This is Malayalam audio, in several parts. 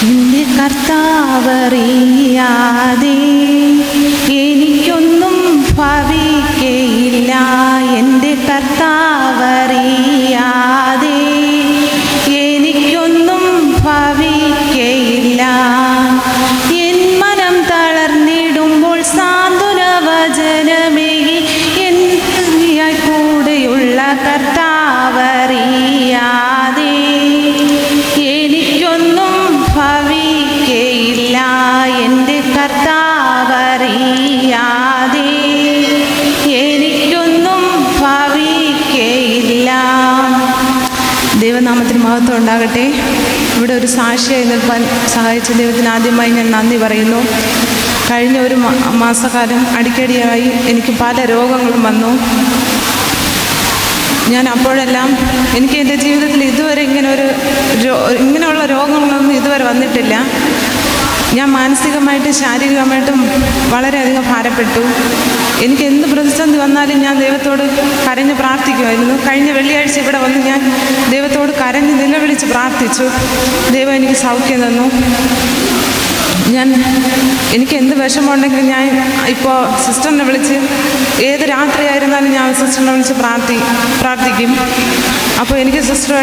എൻ്റെ കർത്താവറിയാതെ എനിക്കൊന്നും ഭവിക്കയില്ല. എൻ്റെ കർത്താവറിയാതെ എനിക്കൊന്നും ഭവിക്കയില്ല. എൻ മനം തളർന്നിടുമ്പോൾ സാന്ത്വനവചനമേ എൻ കൂടെയുള്ള കർത്താവറിയാതെ എനിക്കൊന്നും ഭവിക്കയില്ല. എൻ്റെ കർത്താവറിയാതെ എനിക്കൊന്നും ഭവിക്കയില്ല. ദൈവനാമത്തിന് മഹത്വം ഉണ്ടാകട്ടെ. ഇവിടെ ഒരു സാക്ഷിയായി നിൽക്കാൻ സഹായിച്ച ദൈവത്തിന് ആദ്യമായി ഞാൻ നന്ദി പറയുന്നു. കഴിഞ്ഞ ഒരു മാസക്കാലം അടിക്കടിയായി എനിക്ക് പല രോഗങ്ങളും വന്നു. ഞാൻ അപ്പോഴെല്ലാം എനിക്ക് എൻ്റെ ജീവിതത്തിൽ ഇതുവരെ ഇങ്ങനെയുള്ള രോഗങ്ങളൊന്നും ഇതുവരെ വന്നിട്ടില്ല. ഞാൻ മാനസികമായിട്ടും ശാരീരികമായിട്ടും വളരെയധികം ഭാരപ്പെട്ടു. എനിക്ക് എന്ത് പ്രതിസന്ധി വന്നാലും ഞാൻ ദൈവത്തോട് കരഞ്ഞ് പ്രാർത്ഥിക്കുമായിരുന്നു. കഴിഞ്ഞ വെള്ളിയാഴ്ച ഇവിടെ വന്ന് ഞാൻ ദൈവത്തോട് കരഞ്ഞ് നിലവിളിച്ച് പ്രാർത്ഥിച്ചു. ദൈവം എനിക്ക് സൗഖ്യം തന്നു. എനിക്ക് എന്ത് വിഷമമുണ്ടെങ്കിലും ഞാൻ ഇപ്പോൾ സിസ്റ്ററിനെ വിളിച്ച് ഏത് രാത്രിയായിരുന്നാലും ഞാൻ സിസ്റ്ററിനെ വിളിച്ച് പ്രാർത്ഥിക്കും. അപ്പോൾ എനിക്ക് സിസ്റ്റർ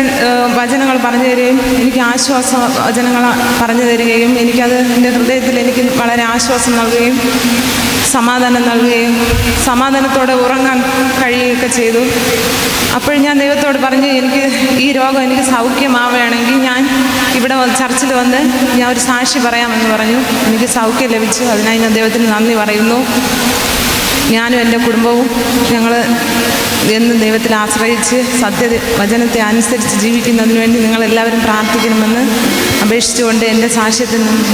വചനങ്ങൾ പറഞ്ഞു തരികയും എനിക്ക് ആശ്വാസ വചനങ്ങൾ പറഞ്ഞു തരികയും എനിക്കത് എൻ്റെ ഹൃദയത്തിൽ എനിക്ക് വളരെ ആശ്വാസം നൽകുകയും സമാധാനം നൽകുകയും സമാധാനത്തോടെ ഉറങ്ങാൻ കഴിയുകയൊക്കെ ചെയ്തു. അപ്പോൾ ഞാൻ ദൈവത്തോട് പറഞ്ഞ് എനിക്ക് ഈ രോഗം എനിക്ക് സൗഖ്യമാവുകയാണെങ്കിൽ ഞാൻ ഇവിടെ ചർച്ചിൽ വന്ന് ഞാൻ ഒരു സാക്ഷി പറയാമെന്ന് പറഞ്ഞു. എനിക്ക് സൗഖ്യം ലഭിച്ചു. അതിനായി ഞാൻ ദൈവത്തിന് നന്ദി പറയുന്നു. ഞാനും എൻ്റെ കുടുംബവും ഞങ്ങൾ എന്നും ദൈവത്തിൽ ആശ്രയിച്ച് വചനത്തെ അനുസരിച്ച് ജീവിക്കുന്നതിന് വേണ്ടി നിങ്ങളെല്ലാവരും പ്രാർത്ഥിക്കണമെന്ന് അപേക്ഷിച്ചുകൊണ്ട് എൻ്റെ സാക്ഷ്യത്തിൽ നിന്ന്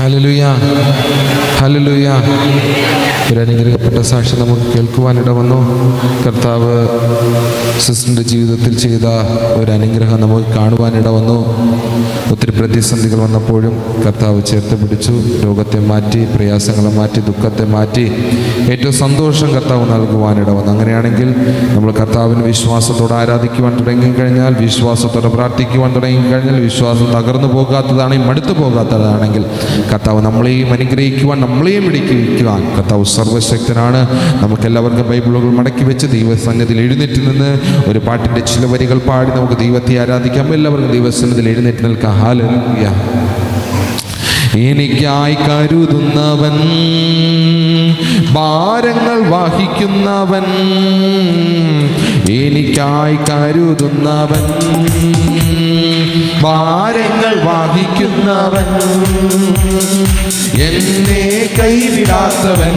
ഹല്ലേലൂയ, ഹല്ലേലൂയ. ഒരു അനുഗ്രഹിക്കപ്പെട്ട സാക്ഷ്യം നമുക്ക് കേൾക്കുവാനിട വന്നു. കർത്താവ് സിസ്റ്ററിൻ്റെ ജീവിതത്തിൽ ചെയ്ത ഒരു അനുഗ്രഹം നമുക്ക് കാണുവാനിട വന്നു. ഒത്തിരി പ്രതിസന്ധികൾ വന്നപ്പോഴും കർത്താവ് ചേർത്ത് പിടിച്ചു. രോഗത്തെ മാറ്റി, പ്രയാസങ്ങളെ മാറ്റി, ദുഃഖത്തെ മാറ്റി ഏറ്റവും സന്തോഷം കർത്താവ് നൽകുവാനിട വന്നു. അങ്ങനെയാണെങ്കിൽ നമ്മൾ കർത്താവിന് വിശ്വാസത്തോടെ ആരാധിക്കുവാൻ തുടങ്ങിക്കഴിഞ്ഞാൽ, വിശ്വാസത്തോടെ പ്രാർത്ഥിക്കുവാൻ തുടങ്ങിക്കഴിഞ്ഞാൽ, വിശ്വാസം തകർന്നു പോകാത്തതാണെങ്കിൽ, മടുത്തു പോകാത്തതാണെങ്കിൽ കർത്താവ് നമ്മളെയും അനുഗ്രഹിക്കുവാൻ, നമ്മളെയും ഇടിക്കുവാൻ കർത്താവ് സർവശക്തനാണ്. നമുക്കെല്ലാവർക്കും ബൈബിളുകൾ മടക്കി വെച്ച് ദൈവസന്നിധിയിൽ എഴുന്നേറ്റ് നിന്ന് ഒരു പാട്ടിൻ്റെ ചില വരികൾ പാടി നമുക്ക് ദൈവത്തെ ആരാധിക്കാം. എല്ലാവർക്കും ദൈവസന്നിധിയിൽ എഴുന്നേറ്റ് നിൽക്കാം. ഹല്ലേലൂയ. എനിക്കായി കരുതുന്നവൻ, ഭാരങ്ങൾ വഹിക്കുന്നവൻ, എനിക്കായി കരുതുന്നവൻ, ഭാരങ്ങൾ വഹിക്കുന്നവൻ, എന്നെ കൈവിടാത്തവൻ,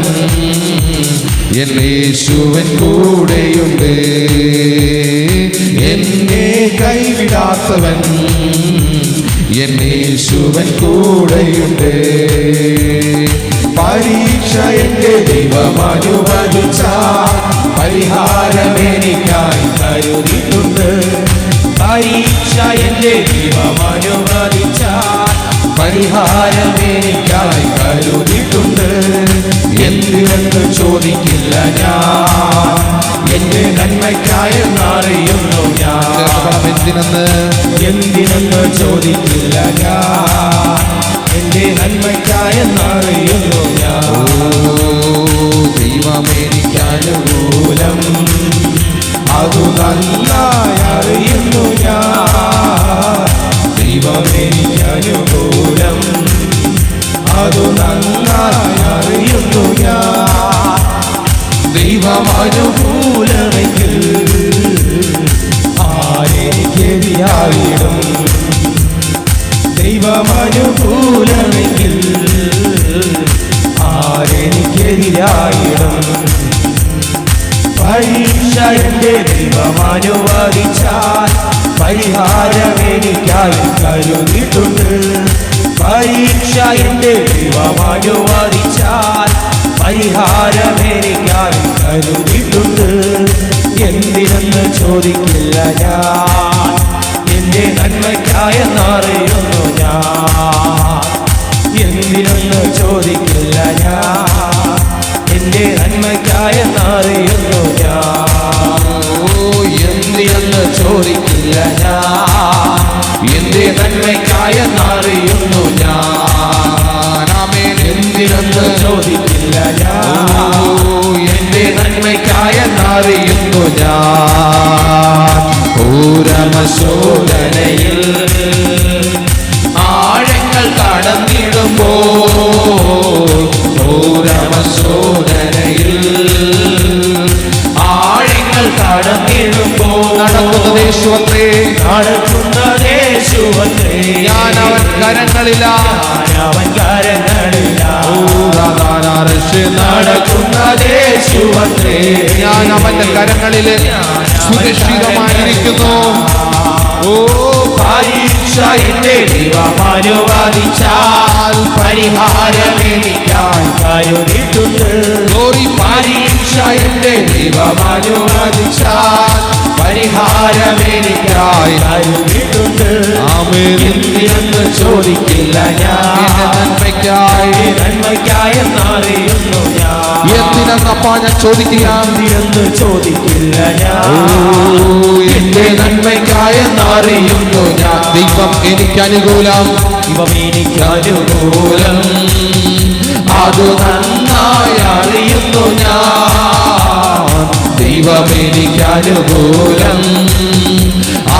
എൻ യേശുവൻ കൂടെയുണ്ട്. എന്നെ കൈവിടാത്തവൻ, എൻ യേശുവൻ കൂടെയുണ്ട്. പരീക്ഷ എൻ്റെ ദൈവം അനുവദിച്ചാൽ പരിഹാരം എനിക്കായി കരുതിയിട്ടുണ്ട്. പരീക്ഷ എൻ്റെ ദൈവം അനുവദിച്ചാൽ പരിഹാരം എനിക്കായി കരുതിയിട്ടുണ്ട്. എന്തിനെന്ന് ചോദിക്കില്ല ഞാൻ, എൻ്റെ നന്മയ്ക്കായെന്നറിയുന്നു ഞാൻ. എന്തിനെന്ന് ചോദിക്കില്ല ഞാൻ, എൻ്റെ നന്മയ്ക്കായെന്നറിയുന്നു ഞാൻ. ദൈവമേനിക്കനുകൂലം അതു നന്നായി അറിയുന്നു ഞാൻ. ദൈവമേനിക്കനുകൂലം അതു നന്നായി അറിയുന്നു ഞാൻ. ദൈവമനുകൂലമെങ്കിൽ ആരെനിക്കെതിരായിടും. ദൈവമനുകൂലമെങ്കിൽ ആരെനിക്കെതിരായിടും. പരീക്ഷ എൻ്റെ ദൈവം അനുവദിച്ചാൽ പരിഹാരം എനിക്കായി കരുതിയിട്ടുണ്ട്. പരീക്ഷ എൻ്റെ ദൈവം അനുവദിച്ചാൽ പരിഹാരം എനിക്കായി കരുതിയിട്ടുണ്ട്. എന്തിനെന്ന് ചോദിക്കില്ല ഞാൻ, എൻ്റെ നന്മയ്ക്കായെന്നറിയുന്നു ഞാൻ. എന്തിനെന്ന് ചോദിക്കില്ല ഞാൻ, എൻ്റെ നന്മയ്ക്കായെന്നറിയുന്നു ഞാൻ. എന്തിനെന്ന് ചോദിക്കില്ല ഞാൻ, ഊരമശോധനയിൽ ആഴങ്ങൾ കടന്നിടുമ്പോ ഊരമശോധനയിൽ ആഴങ്ങൾ കടന്നിടുമ്പോ നടക്കുന്നതേശുവത്രേ നടക്കുന്നതേശുവത്രേ ഞാൻ അവൻ കരങ്ങളിലാ അവൻ കരങ്ങളിലാ നടക്കുന്നതേശുവത്രേ ഞാൻ അവന്റെ കരങ്ങളില് സുരക്ഷിതമായിരിക്കുന്നു. ഓ പരീക്ഷ എന്റെ ദൈവം അനുവദിച്ചാൽ പരിഹാരമെനിക്കായി കരുതിയിട്ടുണ്ട്. പരീക്ഷ എന്റെ ദൈവം അനുവദിച്ചാൽ പരിഹാരമെനിക്കായി കരുതിയിട്ടുണ്ട്. എന്തിനെന്ന് ചോദിക്കില്ല ഞാൻ, നന്മയ്ക്കായി എന്നറിയുന്നു ഞാൻ. എന്തിനെന്നപ്പാ ഞാൻ ചോദിക്കില്ല, എന്തിനെന്ന് ചോദിക്കില്ല ഞാൻ, എന്റെ നന്മയ്ക്കായെന്നറിയുന്നു ഞാൻ. ദൈവം എനിക്ക് അനുകൂലം, ദൈവം എനിക്ക് അനുകൂലം, അത് നന്നായി അറിയുന്നു ഞാൻ. ദൈവം എനിക്ക് അനുകൂലം,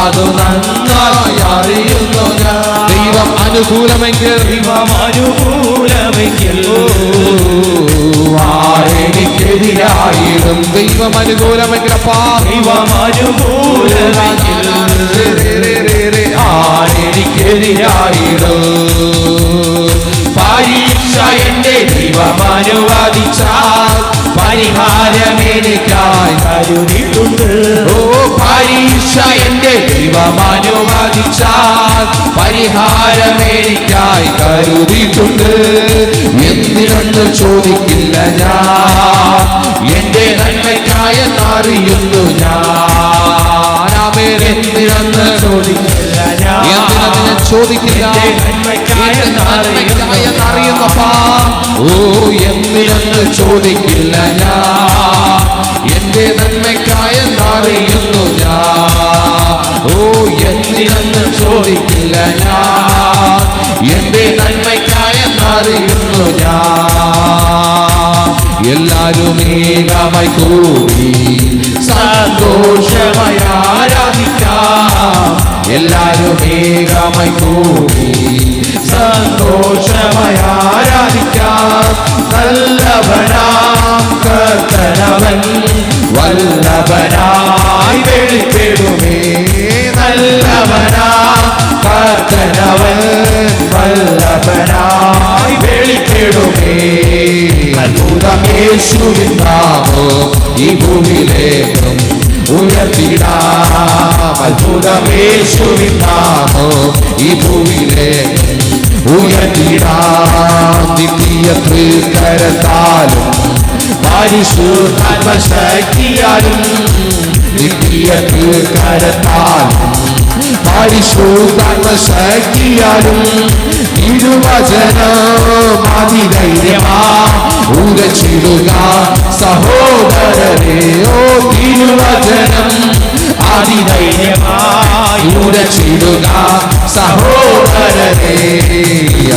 അത് നന്നായി അറിയുന്നു ഞാൻ. ദൈവം അനുകൂലമെങ്കിൽ, ദൈവം അനുകൂലമെങ്കിൽ ആരെനിക്കെതിരായിടും. ദൈവം അനുകൂലമെങ്കിൽ അപ്പാ, ദൈവം അനുകൂലമെങ്കിൽ ആരെനിക്കെതിരായിടും. പരീക്ഷ എന്റെ ദൈവം അനുവദിച്ചാൽ പരിഹാരമെനിക്കായി കരുതിയിട്ടുണ്ട്. ഓ പരീക്ഷ എന്റെ ദൈവം അനുവദിച്ചാൽ പരിഹാരമെനിക്കായി കരുതിയിട്ടുണ്ട്. എന്തിനെന്ന് ചോദിക്കില്ല ഞാൻ, എന്റെ നന്മയ്ക്കായെന്നറിയുന്നു ഞാൻ. എന്തിനെന്ന് ചോദിക്കില്ല ഞാൻ, എന്തിനെന്ന് ഞാൻ ചോദിക്കില്ല, നന്മയ്ക്കായെന്നറിയുന്നപ്പാ. ഓ എന്തിനെന്ന് ചോദിക്കില്ല ഞാൻ, എന്റെ നന്മയ്ക്കായെന്നറിയുന്നു ഞാൻ. ഓ എന്തിനെന്ന് ചോദിക്കില്ല ഞാൻ, എന്റെ നന്മയ്ക്കായെന്നറിയുന്നു ഞാൻ. എല്ലാരും ഏകമായി കൂടി സന്തോഷമായി ആരാധിക്കാം. എല്ലാരും ഏകമായി കൂടി സന്തോഷമായി ആരാധിക്കാം. നല്ലവനാം കർത്തനവൻ വല്ലഭനായി വെളിപ്പെടുമേ. നല്ലവനാം കർത്തനവൻ വല്ലഭനായി വെളിപ്പെടുമേ. അത്ഭുതം യേശുവിൻ നാമം ഈ ഭൂമിയിലേക്കും ഉയർത്തിടാം. അത്ഭുതം യേശുവിൻ നാമം ഈ ഭൂമിയിലേക്കും ഉയർത്തിടാം. നിത്യ തൃക്കരത്താലും പരിശുദ്ധാത്മശക്തിയാലും, നിത്യ തൃക്കരത്താലും പരിശുദ്ധാത്മശക്തിയാലും തിരുവചനം അതിധൈര്യമാ ഉരച്ചിടുക സഹോദരരെ. ഓ തിരുവചനം അതിധൈര്യമായി ഉരച്ചിടുക സഹോദരരെ.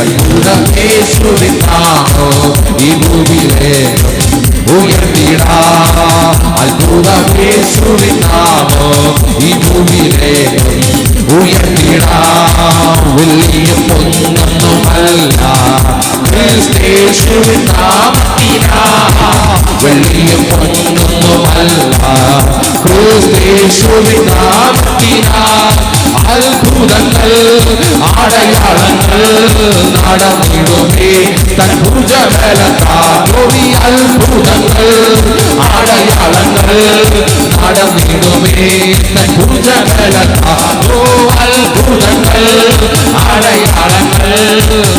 അത്ഭുതം യേശുവിൻ നാമം ഈ ഭൂമിയിലേക്കും ഉയർത്തിടാം. അത്ഭുതം യേശുവിൻ നാമം ഈ ഭൂമിയിലേക്കും ഉയർത്തിടാം. വലിയ പൊന്നൊന്നുമല്ല ക്രിസ്തേശുവിൻ നാമത്തിനാ. വലിയ പൊന്നൊന്നുമല്ല ക്രിസ്തേശുവിൻ നാമത്തിനാ. അത്ഭുതങ്ങൾ അടയാളങ്ങൾ നടന്നിടുമേ തൻ ഭുജബലത്താൽ. അത്ഭുതങ്ങൾ അടയാളങ്ങൾ നടന്നിടുമേ തൻ ഭുജബലത്താൽ. അത്ഭുതങ്ങൾ അടയാളങ്ങൾ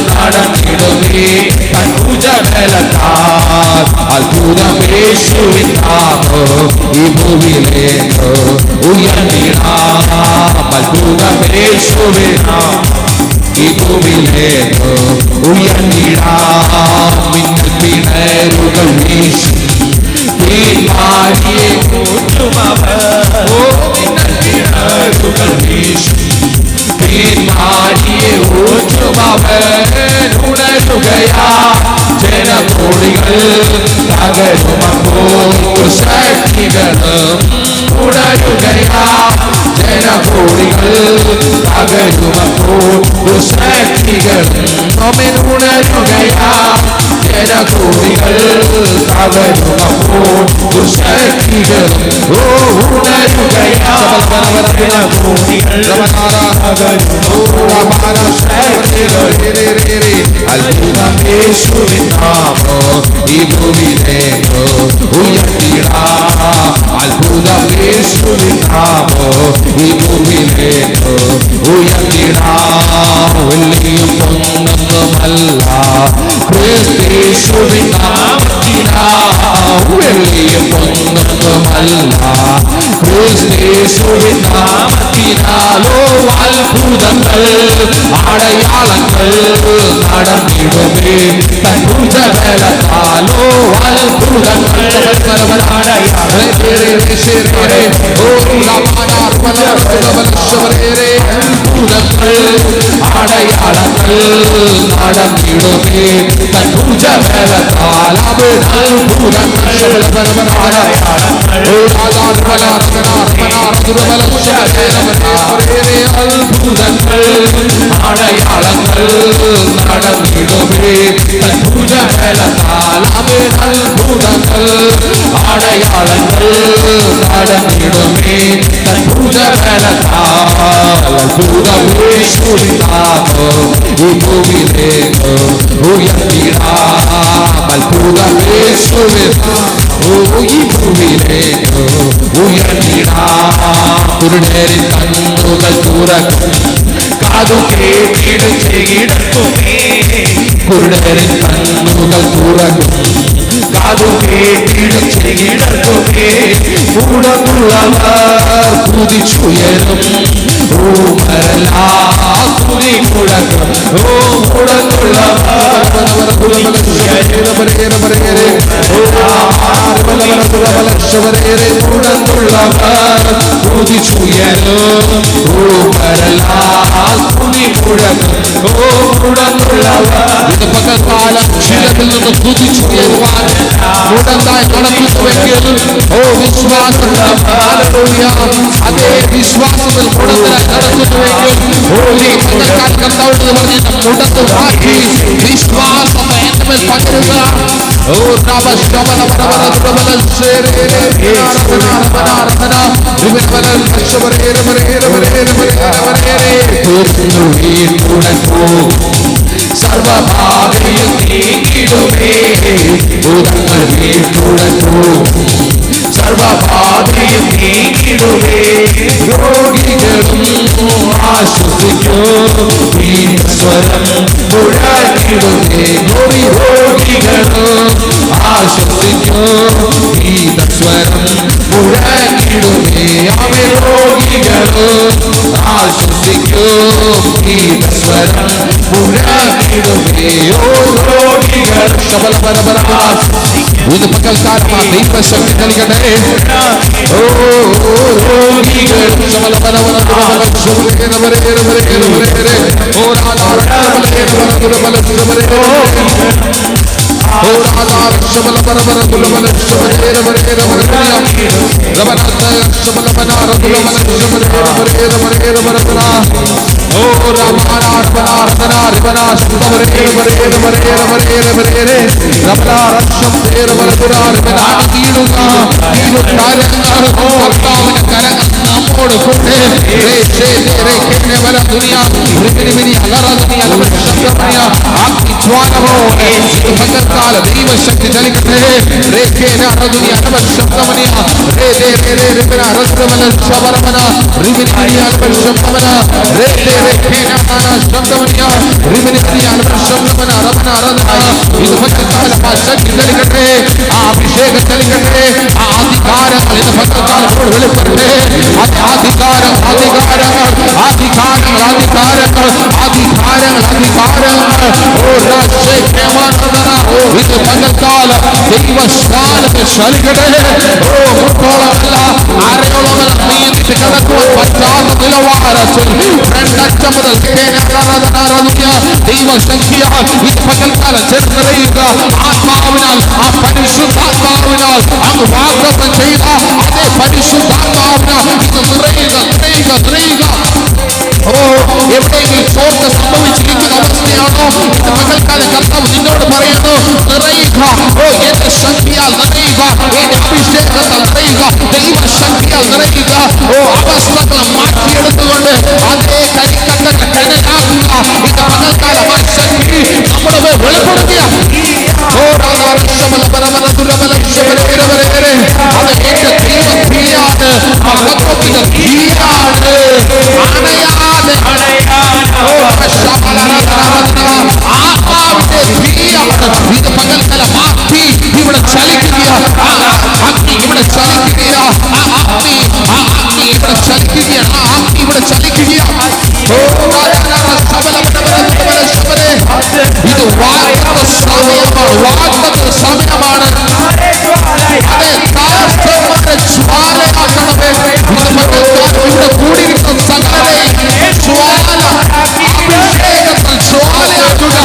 നടന്നിടുമേ തൻ ഭുജബലത്താൽ. അത്ഭുതം യേശുവിൻ നാമം ഈ ഭൂമിയിലേക്ക് ഉയർത്തിടാം. അത്ഭുതം യേശുവിൻ നാമം ഈ ഭൂമിയിലേക്ക് ഉയർത്തിടാം. മിന്നൽ പിണരുകൾ വീശി തീന്മാരിയെ ഊറ്റുമവൻ. ഓ മിന്നൽ പിണരുകൾ വീശി തീന്മാരിയെ ഊറ്റുമവൻ. ഉണരുകയാ ജന ജനകോടികൾ തകരുമപ്പോൾ ദുശക്തികളും ഉണരുകയാ. ജനകോടികൾ തകരുമപ്പോൾ ദുശക്തികളും ഉണരുകയാ. ജനകോടികൾ തകരുമപ്പോൾ ദുശക്തികളും ഉണരുകയാ. അത്ഭുതമേശുവിൻ നാമം ഈ ഭൂമിയിലേക്കോ ഉയർത്തിടാം. അത്ഭുതമേശുവിൻ നാമം ഈ ഭൂമിയിലേക്കോ ഉയർത്തിടാം. വെള്ളിയും പൊന്നൊന്നുമല്ല ക്രിസ്തേശുവിൻ നാമത്തിനാം. വെള്ളിയും പൊന്നൊന്നുമല്ല ക്രിസ്തേശുവിൻ നാമത്തിനാലോ അത്ഭുതങ്ങൾ അടയാളങ്ങൾ നടന്നിടുമേ. തൻ ഭുജബലത്താലോ അത്ഭുതങ്ങൾ അടയാളങ്ങൾ നടന്നിടുമേ. തൻ ഭുജബലത്താൽ അത്ഭുതങ്ങൾ അടയാളങ്ങൾ നടന്നിടുമേ. തൻ ഭുജബലത്താൽ അത്ഭുതങ്ങൾ അടയാളങ്ങൾ നടന്നിടുമേ. തൻ ഭുജബലത്താൽ അത്ഭുതമേശുവിൻ നാമം ഈ ഭൂമിയിലേക്കോ ഉയർത്തിടാം. അത്ഭുതമേശുവിൻ ഈ ഭൂമിയിലേക്കോ ഉയർത്തിടാം. കുരുടരിൻ കണ്ണുകൾ തുറക്കും കാതു കേട്ടിടും ചെകിടക്കുമേ. കുരുടരിൻ കണ്ണുകൾ തുറക്കും കാതു കേട്ടിടും ചെകിടക്കുമേ. കൂടമുള്ളവർ കുതിച്ചുയരും ഊമരലാ കുതി മുഴക്കും. കൂടമുള്ളവർ കുതിച്ചുയരും ഊമരലാ കുതി മുഴക്കും. ഇത് പകൽക്കാലം ക്ഷീണത്തിൽ നിന്ന് കുതിച്ചുയരുവാൻ മുടന്തായി നടക്കുന്നുവെങ്കിൽ വിശ്വാസം അതേ വിശ്വാസത്തിൽ മുടന്തരായി നടക്കുന്നുവെങ്കിൽ ഈ പകൽക്കാലം കർത്താവിനോട് പറഞ്ഞ മുടത്ത് മാറ്റി വിശ്വാസം എന്റെ മേൽ പകരുക. സർവഭാവയും നീക്കിടുമേ. ഭൂതങ്ങൾ വീട്ടുടക്കൂ സർവബാധയും നീക്കിടുമേ. രോഗികളും ആശ്വസിക്കൂ ഈ സ്വരം മുഴക്കിടുമേ. രോഗികളും ആശ്വസിക്കൂ ഈ സ്വരം മുഴക്കിടുമേ. അവ രോഗികളും ആശ്വസിക്കൂ ഈ സ്വരം മുഴക്കിടുമേ. ഓ രോഗികൾ ഇത് പകൽക്കാലമാ ദൈവശക്തി നൽകണേ. ഓ രോഗികൾ ദൈവശക്തി ചലിക്കട്ടെ. അഭിഷേകം ചലിക്കട്ടെ. ആ അധികാരങ്ങൾ ഇന്ന് ഭക്തകാലത്തോട് വെളിപ്പെടട്ടെ. അധികാരങ്ങൾ ഇത് പകൽക്കാലം ദൈവസ്ഥാനത്ത് ചലിക്കട്ടെ. ഓ മുട്ടോളമല്ല അരയോളമല്ല നീ ആയിട്ട് കിടക്കുവാൻ പറ്റാത്ത നിലവാരത്തിൽ രണ്ടറ്റം മുതൽ ദൈവശക്തിയാൽ ഈ പകൽക്കാലം ചെറുതറിയുക. ആത്മാവിനാൽ, ആ പരിശുദ്ധാത്മാവിനാൽ അങ്ങ് വാഗ്ദത്തം ചെയ്ത അതേ പരിശുദ്ധാത്മാവിനാൽ ഇത് നിറയുക. ഓ, എവിടെയെങ്കിലും ചോർച്ച സംഭവിച്ചിരിക്കുന്ന അവസ്ഥയാണോ ഇത് പകൽക്കാലം കർത്താവ് നിന്നോട് പറയുന്നു, നിറയുക. ഓ, എന്റെ ശക്തിയാൽ നിറയുക, എന്റെ അഭിഷേകത്താൽ നിറയുക, ദൈവശക്തിയാൽ നിറയുക. ഓ, അവസ്ഥകൾ മാറ്റിയെടുത്തുകൊണ്ട് അതേ കരിക്കട്ടകൾ കടലാക്കുക. ഇത് പകൽക്കാലം ആ ശക്തി നമ്മുടെ വെളിപ്പെടുത്തിയ ഓ അത് എന്റെ ദൈവം തീയാണ്, മഹത്വത്തിന്റെ തീയാണ്, അണയാതെ ആത്മാവിന്റെ തീയാണ്. ഇത് പകൽക്കാലം അഗ്നി ഇവിടെ ചലിക്കുക, അഗ്നി ഇവിടെ ചലിക്കുക, അഗ്നി ഇവിടെ ചലിക്കുക, അഗ്നി ഇവിടെ ചലിക്കുക. ഇത് വാഗ്ദത്ത സമയമാണ്. അതെ, ജ്വാലയാക്കണമേ. ഇവിടെ കൂടിയിരിക്കുന്ന സകലരെ ജ്വാല, അഭിഷേകത്തിൽ ജ്വാലയാക്കുക.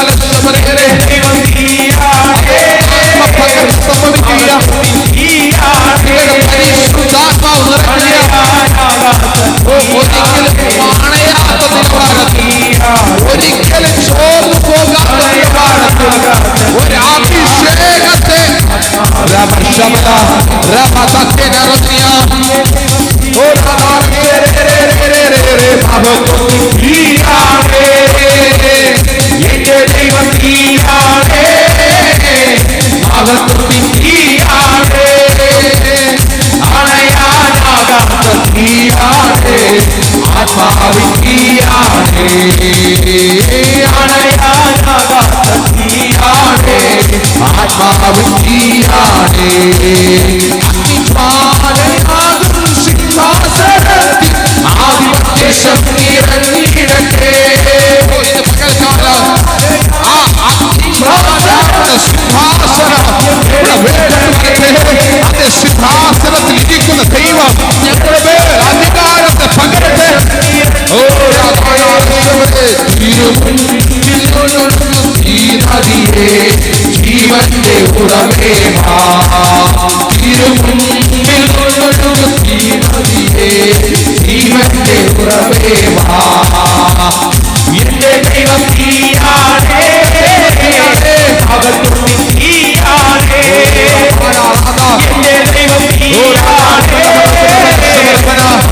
എന്റെ ദൈവം തീയാണ്, ഒരിക്കലും ചോർന്നു പോകാത്ത ഒരഭിഷേകത്തെ സിംഹാസനത്തിൽ ഇരിക്കുന്ന ദൈവം ഞങ്ങളുടെ മേൽ അധികാരത്തെ പകരട്ടെ. ഓ ജീവന്റെ ഉറവേ ജീവന്റെ ഉറവേ എന്റെ ദൈവം തീയാണ്, അകത്തുള്ളി തീയാണ്, എന്റെ ദൈവം തീയാണ്,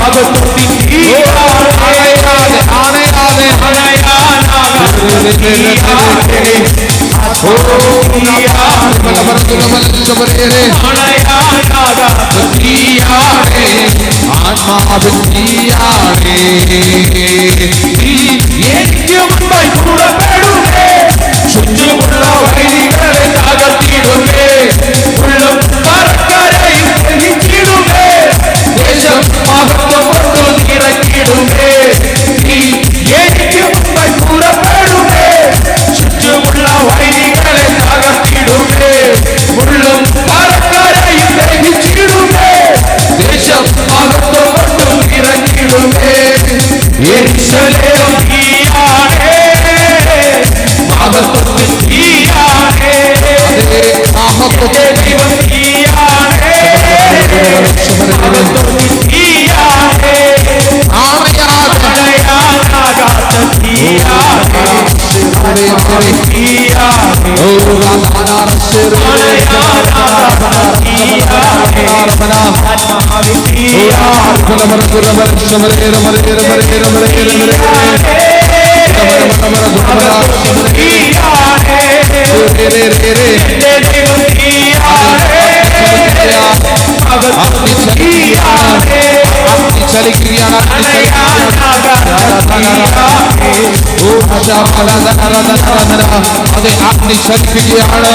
അകത്തുള്ളി തീയാണ്, അണയാതെ ആത്മാവിൻ തീയാണ്. എനിക്ക് മുൻപായി പുറപ്പെടുമേ, ചുറ്റുമുള്ള വഴികളെ തകർത്തിടുമേ, ഉള്ളും പറക്കരയും ഗ്രഹിച്ചിടുമേ, ദേശം മഹത്വം കൊണ്ട് നിറക്കിടുമേ. എനിക്ക് മുൻപായി പുറപ്പെടുമേ, ചുറ്റുമുള്ള വഴികളെ തകർത്തിടുമേ, ഉള്ളും പറക്കരയും ഗ്രഹിച്ചിടുമേ, ദേശം മഹത്വം കൊണ്ട് നിറക്കിടുമേ. യെരൂശലേം തീയാണ്, മഹത്വത്തിൻ തീയാണ്, എന്റെ ദൈവം തീയാണ്, മഹത്വത്തിൻ തീയാണ്, അണയാനാകാത്ത തീയാണ്, തീയാണ്, തീയാണ്, ചലിക്കുകയാണ്. അതെ, അഗ്നി ചലിക്കുകയാണ്.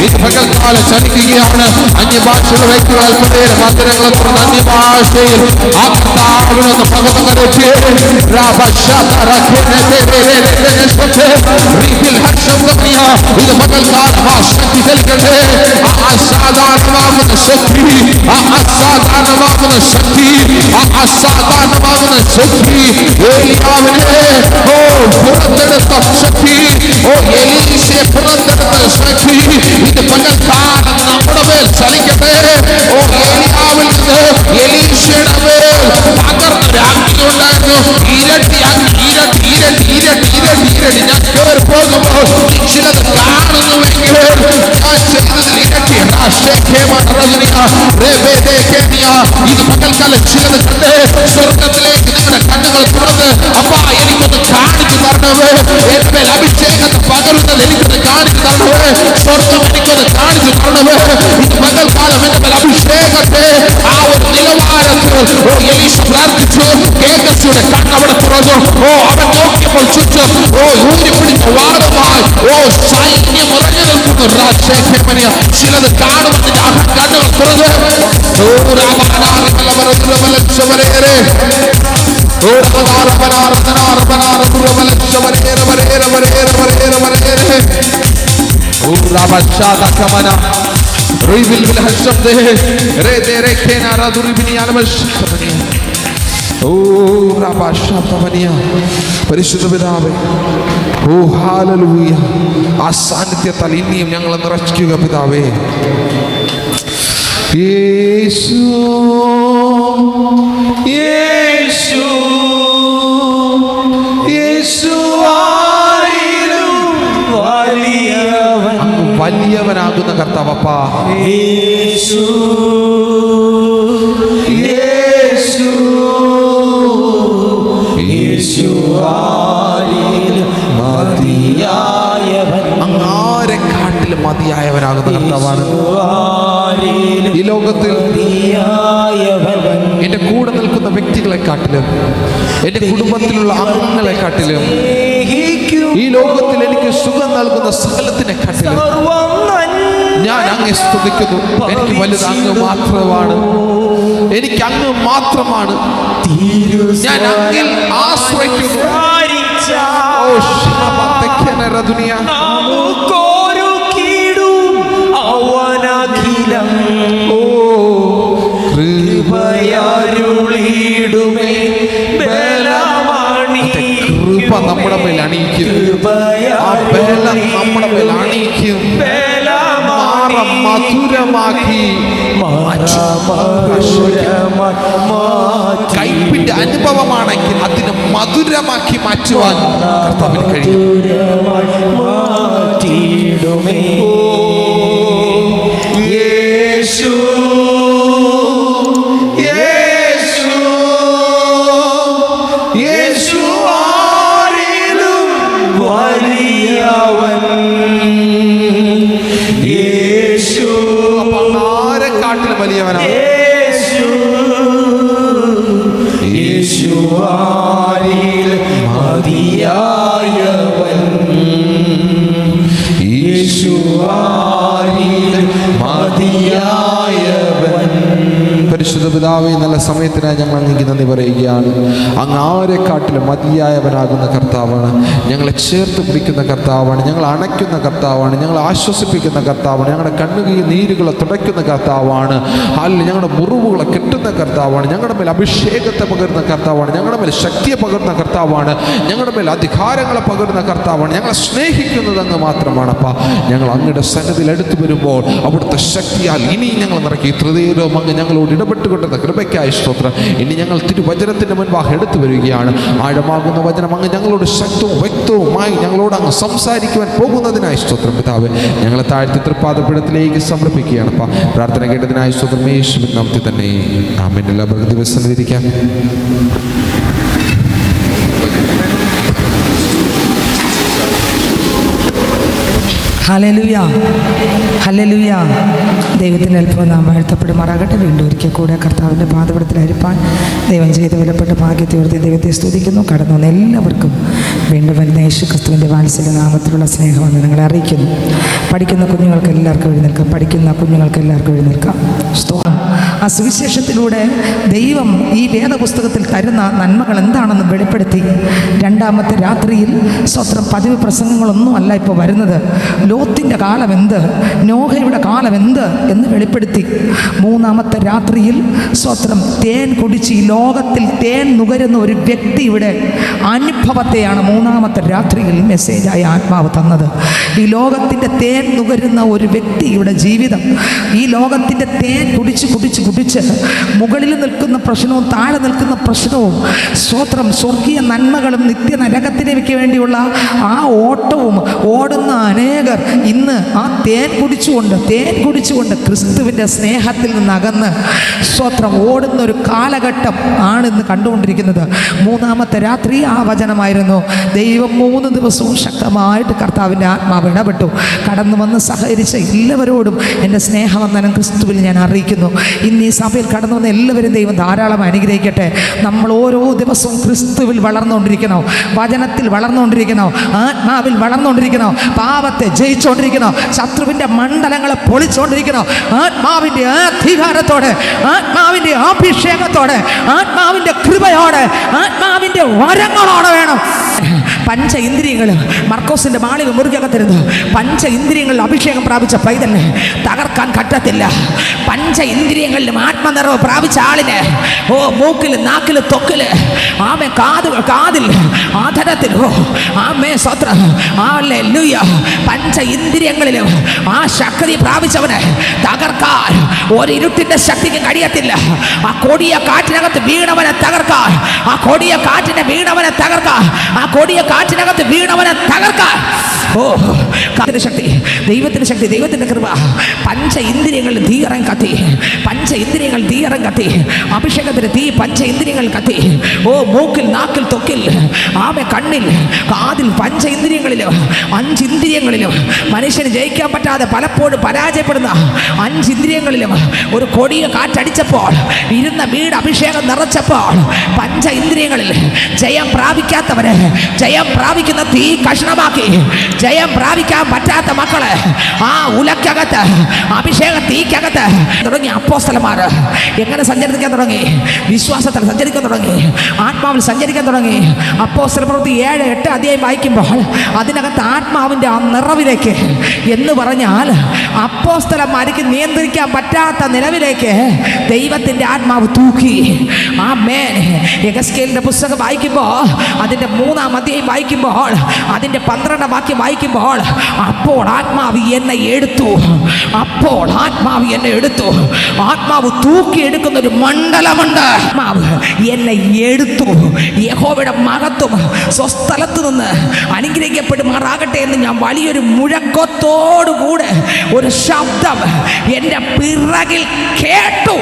ഇത് പകൽക്കാലം ചലിക്കുകയാണ്. അന്യഭാഷയുടെ വ്യക്തികൾ അല്പനേരം മന്ദിരങ്ങളെ തുറന്ന് അന്യഭാഷയിൽ ആ കർത്താവിനൊന്ന് പകപകരച്ച് ഇത് പകൽക്കാലം ആ ശക്തി ചലിക്കട്ടെ. ആ അസാധാരണമാകുന്ന ശക്തി, ആ അസാധാരണമാകുന്ന ശക്തി, ആ അസാധാരണമാകുന്ന ശക്തി ഏലിയാവിനെ പുറത്തെടുത്ത ശക്തി, എലീശയെ പുറത്തെടുത്ത ശക്തി ഇത് പകൽക്കാലം നമ്മുടെ മേൽ ചലിക്കട്ടെ. ഏലിയാവിൽ നിന്ന് എലീശയുടെ മേൽ പകർന്നൊരു അഗ്നി ഉണ്ടായിരുന്നു. ഇരട്ടി അഗ്നി, ഇരട്ടി ഇരട്ടി ഇരട്ടി ഇരട്ടി ഇരട്ടി. ഞാൻ കയറി പോകുമ്പോൾ ചിലത് കാണുന്നുവെങ്കിൽ ഞാൻ ചെയ്തതിൽ ഇരട്ടി. ഇത് പകൽക്കാലം ചിലത് കണ്ട് സ്വർഗത്തിലേക്ക് നിങ്ങളുടെ കണ്ണുകൾ തുറന്ന് അപ്പാ എനിക്കൊന്ന് കാണിച്ചു തരണമേ, എന്റെ അഭിഷേകത്തെ പകരുന്നത് എനിക്കൊന്ന് കാണിച്ചു തരണമേ, സ്വർഗം എനിക്കൊന്ന് കാണിച്ചു തരണമേ. ഇത് പകൽക്കാലം എന്റെ അഭിഷേകത്തെ ആ ഒരു നിലവാരത്തിൽ എലീശ പ്രാർത്ഥിച്ചു. കേക്കസിയുടെ കണ്ണവിടെ തുറന്നു. അവൻ നോക്കിയപ്പോൾ ചുറ്റും ഊരിപ്പിടിച്ച വാദമായി സൈന്യം ഉറഞ്ഞു നിൽക്കുന്നു. ചിലത് കാണുന്നതിന്റെ കണ്ണുകൾ തുറന്ന് പരിശുദ്ധ പിതാവേ, ഓ ഹല്ലേലൂയ, ആ സാന്നിധ്യത്താൽ ഇനിയും ഞങ്ങളെ നിറയ്ക്കുക പിതാവേ. യേശു യേശു യേശു വലിയവനാകുന്ന കർത്താവപ്പാ. യേശു യേശു യേശു അങ്ങാരെക്കാട്ടിലും മതിയായവനാകുന്ന കർത്താവാണ്. ഈ ലോകത്തിൽ എന്റെ കൂടെ നിൽക്കുന്ന വ്യക്തികളെക്കാട്ടിലും എന്റെ കുടുംബത്തിലുള്ള അംഗങ്ങളെക്കാട്ടിലും ഈ ലോകത്തിൽ എനിക്ക് സുഖം നൽകുന്ന സകലത്തിനെക്കാട്ടിലും ഞാൻ അങ്ങേ സ്തുതിക്കുന്നു. എനിക്ക് വലുത് അങ്ങ് മാത്രമാണ്. എനിക്ക് അങ്ങ് മാത്രമാണ്. ഞാൻ അങ്ങിൽ ആശ്രയിക്കുന്നു. കൃപ നമ്മുടെ മേൽ അണിയിക്കും. ആ ബലം നമ്മുടെ മേൽ അണിയിക്കും. മധുരമാക്കി കൈപ്പിന്റെ അനുഭവമാണെങ്കിൽ അതിനെ മധുരമാക്കി മാറ്റുവാൻ കർത്താവിന് കഴിയും. യേശു യേശു യേശു ആരിലും വലിയവൻ. യേശു ആരെക്കാട്ടിലും വലിയവനാണ്. യേശു യേശു ആരിലും മതിയായവൻ. യേശു ആരിലും മതിയായവൻ. പരിശുദ്ധ പിതാവേ, നല്ല സമയത്തിനായി ഞങ്ങൾ അങ്ങേക്ക് നന്ദി പറയുകയാണ്. അങ്ങ് ആരെക്കാട്ടിലും മതിയായവനാകുന്ന കർത്താവാണ്. ഞങ്ങളെ ചേർത്ത് പിടിക്കുന്ന കർത്താവാണ്. ഞങ്ങൾ അണയ്ക്കുന്ന കർത്താവാണ്. ഞങ്ങളെ ആശ്വസിപ്പിക്കുന്ന കർത്താവാണ്. ഞങ്ങളുടെ കണ്ണുകീ നീരുകളെ തുടയ്ക്കുന്ന കർത്താവാണ്. അല്ലെങ്കിൽ ഞങ്ങളുടെ മുറിവുകളെ കെട്ടുന്ന കർത്താവാണ്. ഞങ്ങളുടെ മേൽ അഭിഷേകത്തെ പകരുന്ന കർത്താവാണ്. ഞങ്ങളുടെ മേൽ ശക്തിയെ പകരുന്ന കർത്താവാണ്. ഞങ്ങളുടെ മേൽ അധികാരങ്ങളെ പകരുന്ന കർത്താവാണ്. ഞങ്ങളെ സ്നേഹിക്കുന്നത് അങ്ങ് മാത്രമാണ്. അപ്പം ഞങ്ങൾ അങ്ങയുടെ സന്നിധിയിൽ അടുത്ത് വരുമ്പോൾ അവിടുത്തെ ശക്തിയാൽ ഇനി ഞങ്ങൾ നിറക്കി തൃതീയവും അങ്ങ് ഞങ്ങളോട് ഇടപെട്ടുകൊണ്ടിരുന്ന കൃപയ്ക്കായി സ്തോത്രം. ഇനി ഞങ്ങൾ തിരുവചനത്തിൻ്റെ മുൻപാകെ എടുത്തു വരികയാണ്. ആഴമാകുന്ന വചനം അങ്ങ് ഞങ്ങളോട് ശക്തവും വ്യക്തവുമായി ഞങ്ങളോട് അങ്ങ് സംസാരിക്കുവാൻ പോകുന്നതിനായി സ്തോത്രം. പിതാവേ, ഞങ്ങളെ താഴ്ത്തി തൃപ്പാദപീഠത്തിലേക്ക് സമർപ്പിക്കുകയാണ്. അപ്പം പ്രാർത്ഥന കേട്ടതിനായി സ്തോത്രം. യേശുവിൻ നാമത്തിൽ തന്നെ ആമേൻ. എല്ലാവർക്കും ദിവസം ഇരിക്കാം. Hallelujah, hallelujah. ദൈവത്തിൻ്റെ അത്ഭുതം നാം വാഴ്ത്തപ്പെടുമാറാകട്ടെ. വീണ്ടും ഒരിക്കൽ കൂടെ കർത്താവിൻ്റെ പാദപീഠത്തിലായിരിക്കാൻ ദൈവം ചെയ്ത് വിലപ്പെട്ട ഭാഗ്യത്തെ ഓർത്ത് ദൈവത്തെ സ്തുതിക്കുന്നു. കടന്നു വന്ന എല്ലാവർക്കും വീണ്ടും വരുന്ന യേശു ക്രിസ്തുവിൻ്റെ വാത്സല്യ നാമത്തിലുള്ള സ്നേഹമെന്ന് നിങ്ങളെ അറിയിക്കുന്നു. പഠിക്കുന്ന കുഞ്ഞുങ്ങൾക്ക് എല്ലാവർക്കും എഴുന്നേൽക്കാം. പഠിക്കുന്ന കുഞ്ഞുങ്ങൾക്ക് എല്ലാവർക്കും എഴുന്നേൽക്കാം. സ്തോത്രം. ആ സുവിശേഷത്തിലൂടെ ദൈവം ഈ വേദപുസ്തകത്തിൽ തരുന്ന നന്മകൾ എന്താണെന്ന് വെളിപ്പെടുത്തി. രണ്ടാമത്തെ രാത്രിയിൽ സ്തോത്രം പതിവ് പ്രസംഗങ്ങളൊന്നും അല്ല ഇപ്പോൾ വരുന്നത്. ലോത്തിൻ്റെ കാലം എന്ത്, നോഹയുടെ കാലം എന്ത് എന്ന് വെളിപ്പെടുത്തി. മൂന്നാമത്തെ രാത്രിയിൽ സ്തോത്രം തേൻ കുടിച്ച് ഈ ലോകത്തിൽ തേൻ നുകരുന്ന ഒരു വ്യക്തിയുടെ അനുഭവത്തെയാണ് മൂന്നാമത്തെ രാത്രിയിൽ മെസ്സേജായി ആത്മാവ് തന്നത്. ഈ ലോകത്തിൻ്റെ തേൻ നുകരുന്ന ഒരു വ്യക്തിയുടെ ജീവിതം, ഈ ലോകത്തിൻ്റെ തേൻ കുടിച്ച് കുടിച്ച് കുടിച്ച് മുകളിൽ നിൽക്കുന്ന പ്രശ്നവും താഴെ നിൽക്കുന്ന പ്രശ്നവും സ്തോത്രം സ്വർഗീയ നന്മകളും നിത്യനരകത്തിലേക്ക് വേണ്ടിയുള്ള ആ ഓട്ടവും ഓടുന്ന അനേകർ ഇന്ന് ആ തേൻ കുടിച്ചുകൊണ്ട് ക്രിസ്തുവിൻ്റെ സ്നേഹത്തിൽ നിന്ന് അകന്ന് സ്തോത്രം ഓടുന്ന ഒരു കാലഘട്ടം ആണ് ഇന്ന് കണ്ടുകൊണ്ടിരിക്കുന്നത്. മൂന്നാമത്തെ രാത്രി ആ വചനമായിരുന്നു. ദൈവം 3 ദിവസവും ശക്തമായിട്ട് കർത്താവിൻ്റെ ആത്മാവ് ഇടപെട്ടു. കടന്നു വന്ന് സഹകരിച്ച എല്ലാവരോടും എൻ്റെ സ്നേഹവന്ദനം ക്രിസ്തുവിൽ ഞാൻ അറിയിക്കുന്നു. ഇന്ന് ഈ സഭയിൽ കടന്നു വന്ന എല്ലാവരും ദൈവം ധാരാളം അനുഗ്രഹിക്കട്ടെ. നമ്മൾ ഓരോ ദിവസവും ക്രിസ്തുവിൽ വളർന്നുകൊണ്ടിരിക്കണോ, വചനത്തിൽ വളർന്നുകൊണ്ടിരിക്കണോ, ആത്മാവിൽ വളർന്നുകൊണ്ടിരിക്കണോ, പാപത്തെ ജയിച്ചുകൊണ്ടിരിക്കണോ, ശത്രുവിൻ്റെ മണ്ഡലങ്ങളെ പൊളിച്ചുകൊണ്ടിരിക്കണോ, ആത്മാവിൻ്റെ അധികാരത്തോടെ, ആത്മാവിൻ്റെ അഭിഷേകത്തോടെ, ആത്മാവിൻ്റെ കൃപയോടെ, ആത്മാവിൻ്റെ വരങ്ങളോടെ വേണം. പഞ്ച ഇന്ദ്രിയങ്ങളും മർക്കോസിൻ്റെ മാളിക മുറിക്കകത്തിരുന്നു. പഞ്ച ഇന്ദ്രിയങ്ങളിൽ അഭിഷേകം പ്രാപിച്ച പൈതലിനെ തകർക്കാൻ പറ്റത്തില്ല. പഞ്ച ഇന്ദ്രിയങ്ങളിലും ആത്മനിറവ് പ്രാപിച്ച ആളിനെ മൂക്കിൽ, നാക്കിൽ, ത്വക്കിൽ, ആമേ കാതിൽ, ആധരത്തിൽ, ആമേ സ്വത്രം, ഹല്ലേലൂയ, പഞ്ച ഇന്ദ്രിയങ്ങളിലും ആ ശക്തി പ്രാപിച്ചവനെ തകർക്കാൻ ഒരു ഇരുട്ടിന്റെ ശക്തിക്ക് കഴിയത്തില്ല. ആ കൊടിയ കാറ്റിനകത്ത് വീണവനെ തകർക്കാൻ, ആ കൊടിയ കാറ്റിനെ വീണവനെ തകർക്കാൻ, ആ കൊടിയ കാറ്റിനകത്ത് വീണവനെ തകർക്കാൻ ശക്തി, ദൈവത്തിന്റെ ശക്തി, ദൈവത്തിന്റെ കൃപ. പഞ്ച ഇന്ദ്രിയങ്ങളിൽ തീയറം കത്തി, പഞ്ച ഇന്ദ്രിയങ്ങൾ തീയറം കത്തി, അഭിഷേകത്തിന് തീ പഞ്ച ഇന്ദ്രിയങ്ങൾ കത്തി. മൂക്കിൽ, നാക്കിൽ, ത്വക്കിൽ, ആമെ കണ്ണിൽ, കാതിൽ, പഞ്ച ഇന്ദ്രിയങ്ങളിലും 5 ഇന്ദ്രിയങ്ങളിലും മനുഷ്യന് ജയിക്കാൻ പറ്റാതെ പലപ്പോഴും പരാജയപ്പെടുന്ന 5 ഇന്ദ്രിയങ്ങളിലും ഒരു കൊടിയ കാറ്റടിച്ചപ്പോൾ, ഇരുന്ന വീട് അഭിഷേകം നിറച്ചപ്പോൾ, പഞ്ച ഇന്ദ്രിയങ്ങളിൽ ജയം പ്രാപിക്കാത്തവരെ ജയം പ്രാപിക്കുന്ന തീ കഷ്ണമാക്കി. ജയം പ്രാപിക്കാൻ പറ്റാത്ത മക്കളെ ആ ഉലക്കകത്ത്, അഭിഷേക തീക്കകത്ത് തുടങ്ങി അപ്പോസ്തലന്മാർ എങ്ങനെ സഞ്ചരിക്കാൻ തുടങ്ങി? വിശ്വാസത്തിൽ സഞ്ചരിക്കാൻ തുടങ്ങി, ആത്മാവിൽ സഞ്ചരിക്കാൻ തുടങ്ങി. അപ്പോസ്തല പ്രവൃത്തി 7-8 അധ്യായം വായിക്കുമ്പോൾ അതിനകത്ത് ആത്മാവിൻ്റെ ആ നിറവിലേക്ക് എന്ന് പറഞ്ഞാൽ അപ്പോസ്തലന്മാർക്ക് നിയന്ത്രിക്കാൻ പറ്റാത്ത നിലവിലേക്ക് ദൈവത്തിൻ്റെ ആത്മാവ് തൂക്കി. ആമേൻ. യെഹെസ്കേലിന്റെ പുസ്തകം വായിക്കുമ്പോൾ അതിൻ്റെ 3-ാം അധ്യായം വായിക്കുമ്പോൾ അതിൻ്റെ 12-ാം വാക്യം വായിക്കുമ്പോൾ അപ്പോൾ ആത്മാവ് എന്നെ എടുത്തു, അപ്പോൾ ആത്മാവ് എന്നെ എടുത്തു. ആത്മാവ് തൂക്കിയെടുക്കുന്ന ഒരു മണ്ഡലമുണ്ട്. ആത്മാവ് എന്നെ എടുത്തു. യഹോവയുടെ മഹത്വം സ്വസ്ഥലത്ത് നിന്ന് അനുഗ്രഹിക്കപ്പെടുമാറാകട്ടെ എന്ന് ഞാൻ വലിയൊരു മുഴക്കത്തോടുകൂടെ ഒരു ശബ്ദം എൻ്റെ പിറകിൽ കേട്ടു.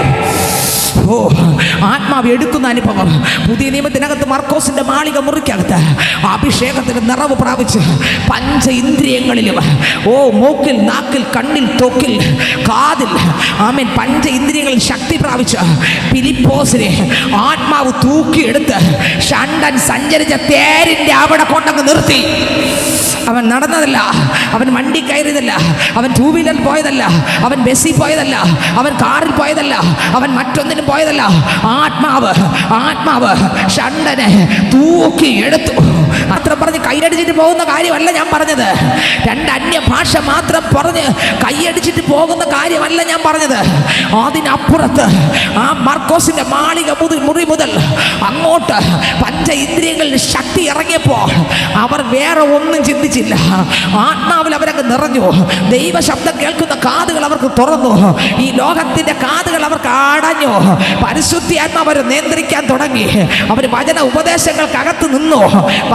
ആത്മാവ് എടുക്കുന്ന അനുഭവം. പുതിയ നിയമത്തിനകത്ത് മർക്കോസിന്റെ മാളിക മുറിക്കകത്ത് അഭിഷേകത്തിന് നിറവ് പ്രാപിച്ച് പഞ്ച ഇന്ദ്രിയങ്ങളിലും മൂക്കിൽ, നാക്കിൽ, കണ്ണിൽ, ത്വക്കിൽ, കാതിൽ, ആമേൻ, പഞ്ച ഇന്ദ്രിയങ്ങളിൽ ശക്തി പ്രാപിച്ച് ഫിലിപ്പോസിനെ ആത്മാവ് തൂക്കിയെടുത്ത് ഷണ്ടൻ സഞ്ചരിച്ച തേരിൻ്റെ അവിടെ കൊണ്ടങ്ങ് നിർത്തി. അവൻ നടന്നതല്ല, അവൻ വണ്ടി കയറിയതല്ല, അവൻ 2 വീലർ പോയതല്ല, അവൻ ബസ്സിൽ പോയതല്ല, അവൻ കാറിൽ പോയതല്ല, അവൻ മറ്റൊന്നിനും പോയതല്ല. ആത്മാവ് ഷണ്ടനെ തൂക്കി എടുത്തു. അത്ര പറഞ്ഞ് കൈയടിച്ചിട്ട് പോകുന്ന കാര്യമല്ല ഞാൻ പറഞ്ഞത്. 2 അന്യഭാഷ മാത്രം പറഞ്ഞ് കൈയടിച്ചിട്ട് പോകുന്ന കാര്യമല്ല ഞാൻ പറഞ്ഞത്. അതിനപ്പുറത്ത് ആ മർക്കോസിന്റെ മാളിക മുറി മുതൽ അങ്ങോട്ട് പഞ്ച ഇന്ദ്രിയങ്ങളിൽ ശക്തി ഇറങ്ങിയപ്പോൾ അവർ വേറെ ഒന്നും ചിന്തിച്ചില്ല. ആത്മാവിൽ അവരങ്ങ് നിറഞ്ഞു. ദൈവ ശബ്ദം കേൾക്കുന്ന കാതുകൾ അവർക്ക് തുറന്നു. ഈ ലോകത്തിന്റെ കാതുകൾ അവർക്ക് അടഞ്ഞു. പരിശുദ്ധാത്മാവ് അവരെ നിയന്ത്രിക്കാൻ തുടങ്ങി. അവർ വചന ഉപദേശങ്ങൾക്കകത്ത് നിന്നു.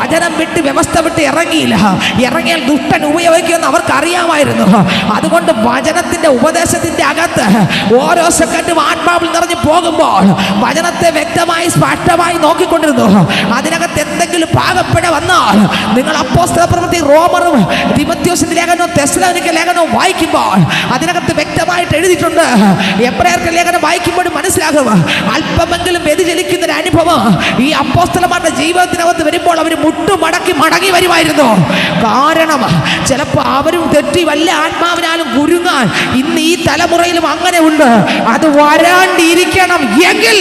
വചനം വിട്ട് വ്യവസ്ഥ വിട്ട് ഇറങ്ങിയില്ല. ഇറങ്ങിയാൽ ദുഷ്ടൻ ഉപയോഗിക്കുമെന്ന് അവർക്ക് അറിയാമായിരുന്നു. അതുകൊണ്ട് വചനത്തിന്റെ ഉപദേശത്തിന്റെ അകത്ത് ഓരോ സെക്കൻഡും ആത്മാവിൽ നിറഞ്ഞു പോകുമ്പോൾ വചനത്തെ വ്യക്തമായി സ്പഷ്ടമായി നോക്കിക്കൊണ്ടിരുന്നു. അതിനകത്ത് എന്തെങ്കിലും പാകപ്പിഴ വന്നാൽ നിങ്ങൾ അപ്പോസ്തല പ്രവൃത്തി, റോമറും തിമോഥെയോസിന്റെ ലേഖനവും തെസ്സലോനിക്ക ലേഖനവും വായിക്കുമ്പോൾ അതിനകത്ത് വ്യക്തമായിട്ട് എഴുതിയിട്ടുണ്ട്. എബ്രായർക്ക് ലേഖനം വായിക്കുമ്പോഴും മനസ്സിലാകും, അല്പമെങ്കിലും വ്യതിചലിക്കുന്ന ഒരു അനുഭവം ഈ അപ്പോസ്തലന്മാരുടെ ജീവിതത്തിനകത്ത് വരുമ്പോൾ അവർ മുട്ടുമടക്കി മടങ്ങി വരുമായിരുന്നു. കാരണം ചിലപ്പോൾ അവരും തെറ്റി വല്ല ആത്മാവിനാലും കുരുങ്ങാൻ ഇന്ന് ഈ തലമുറയിലും അങ്ങനെ ഉണ്ട്. അത് വരാണ്ടിരിക്കണം എങ്കിൽ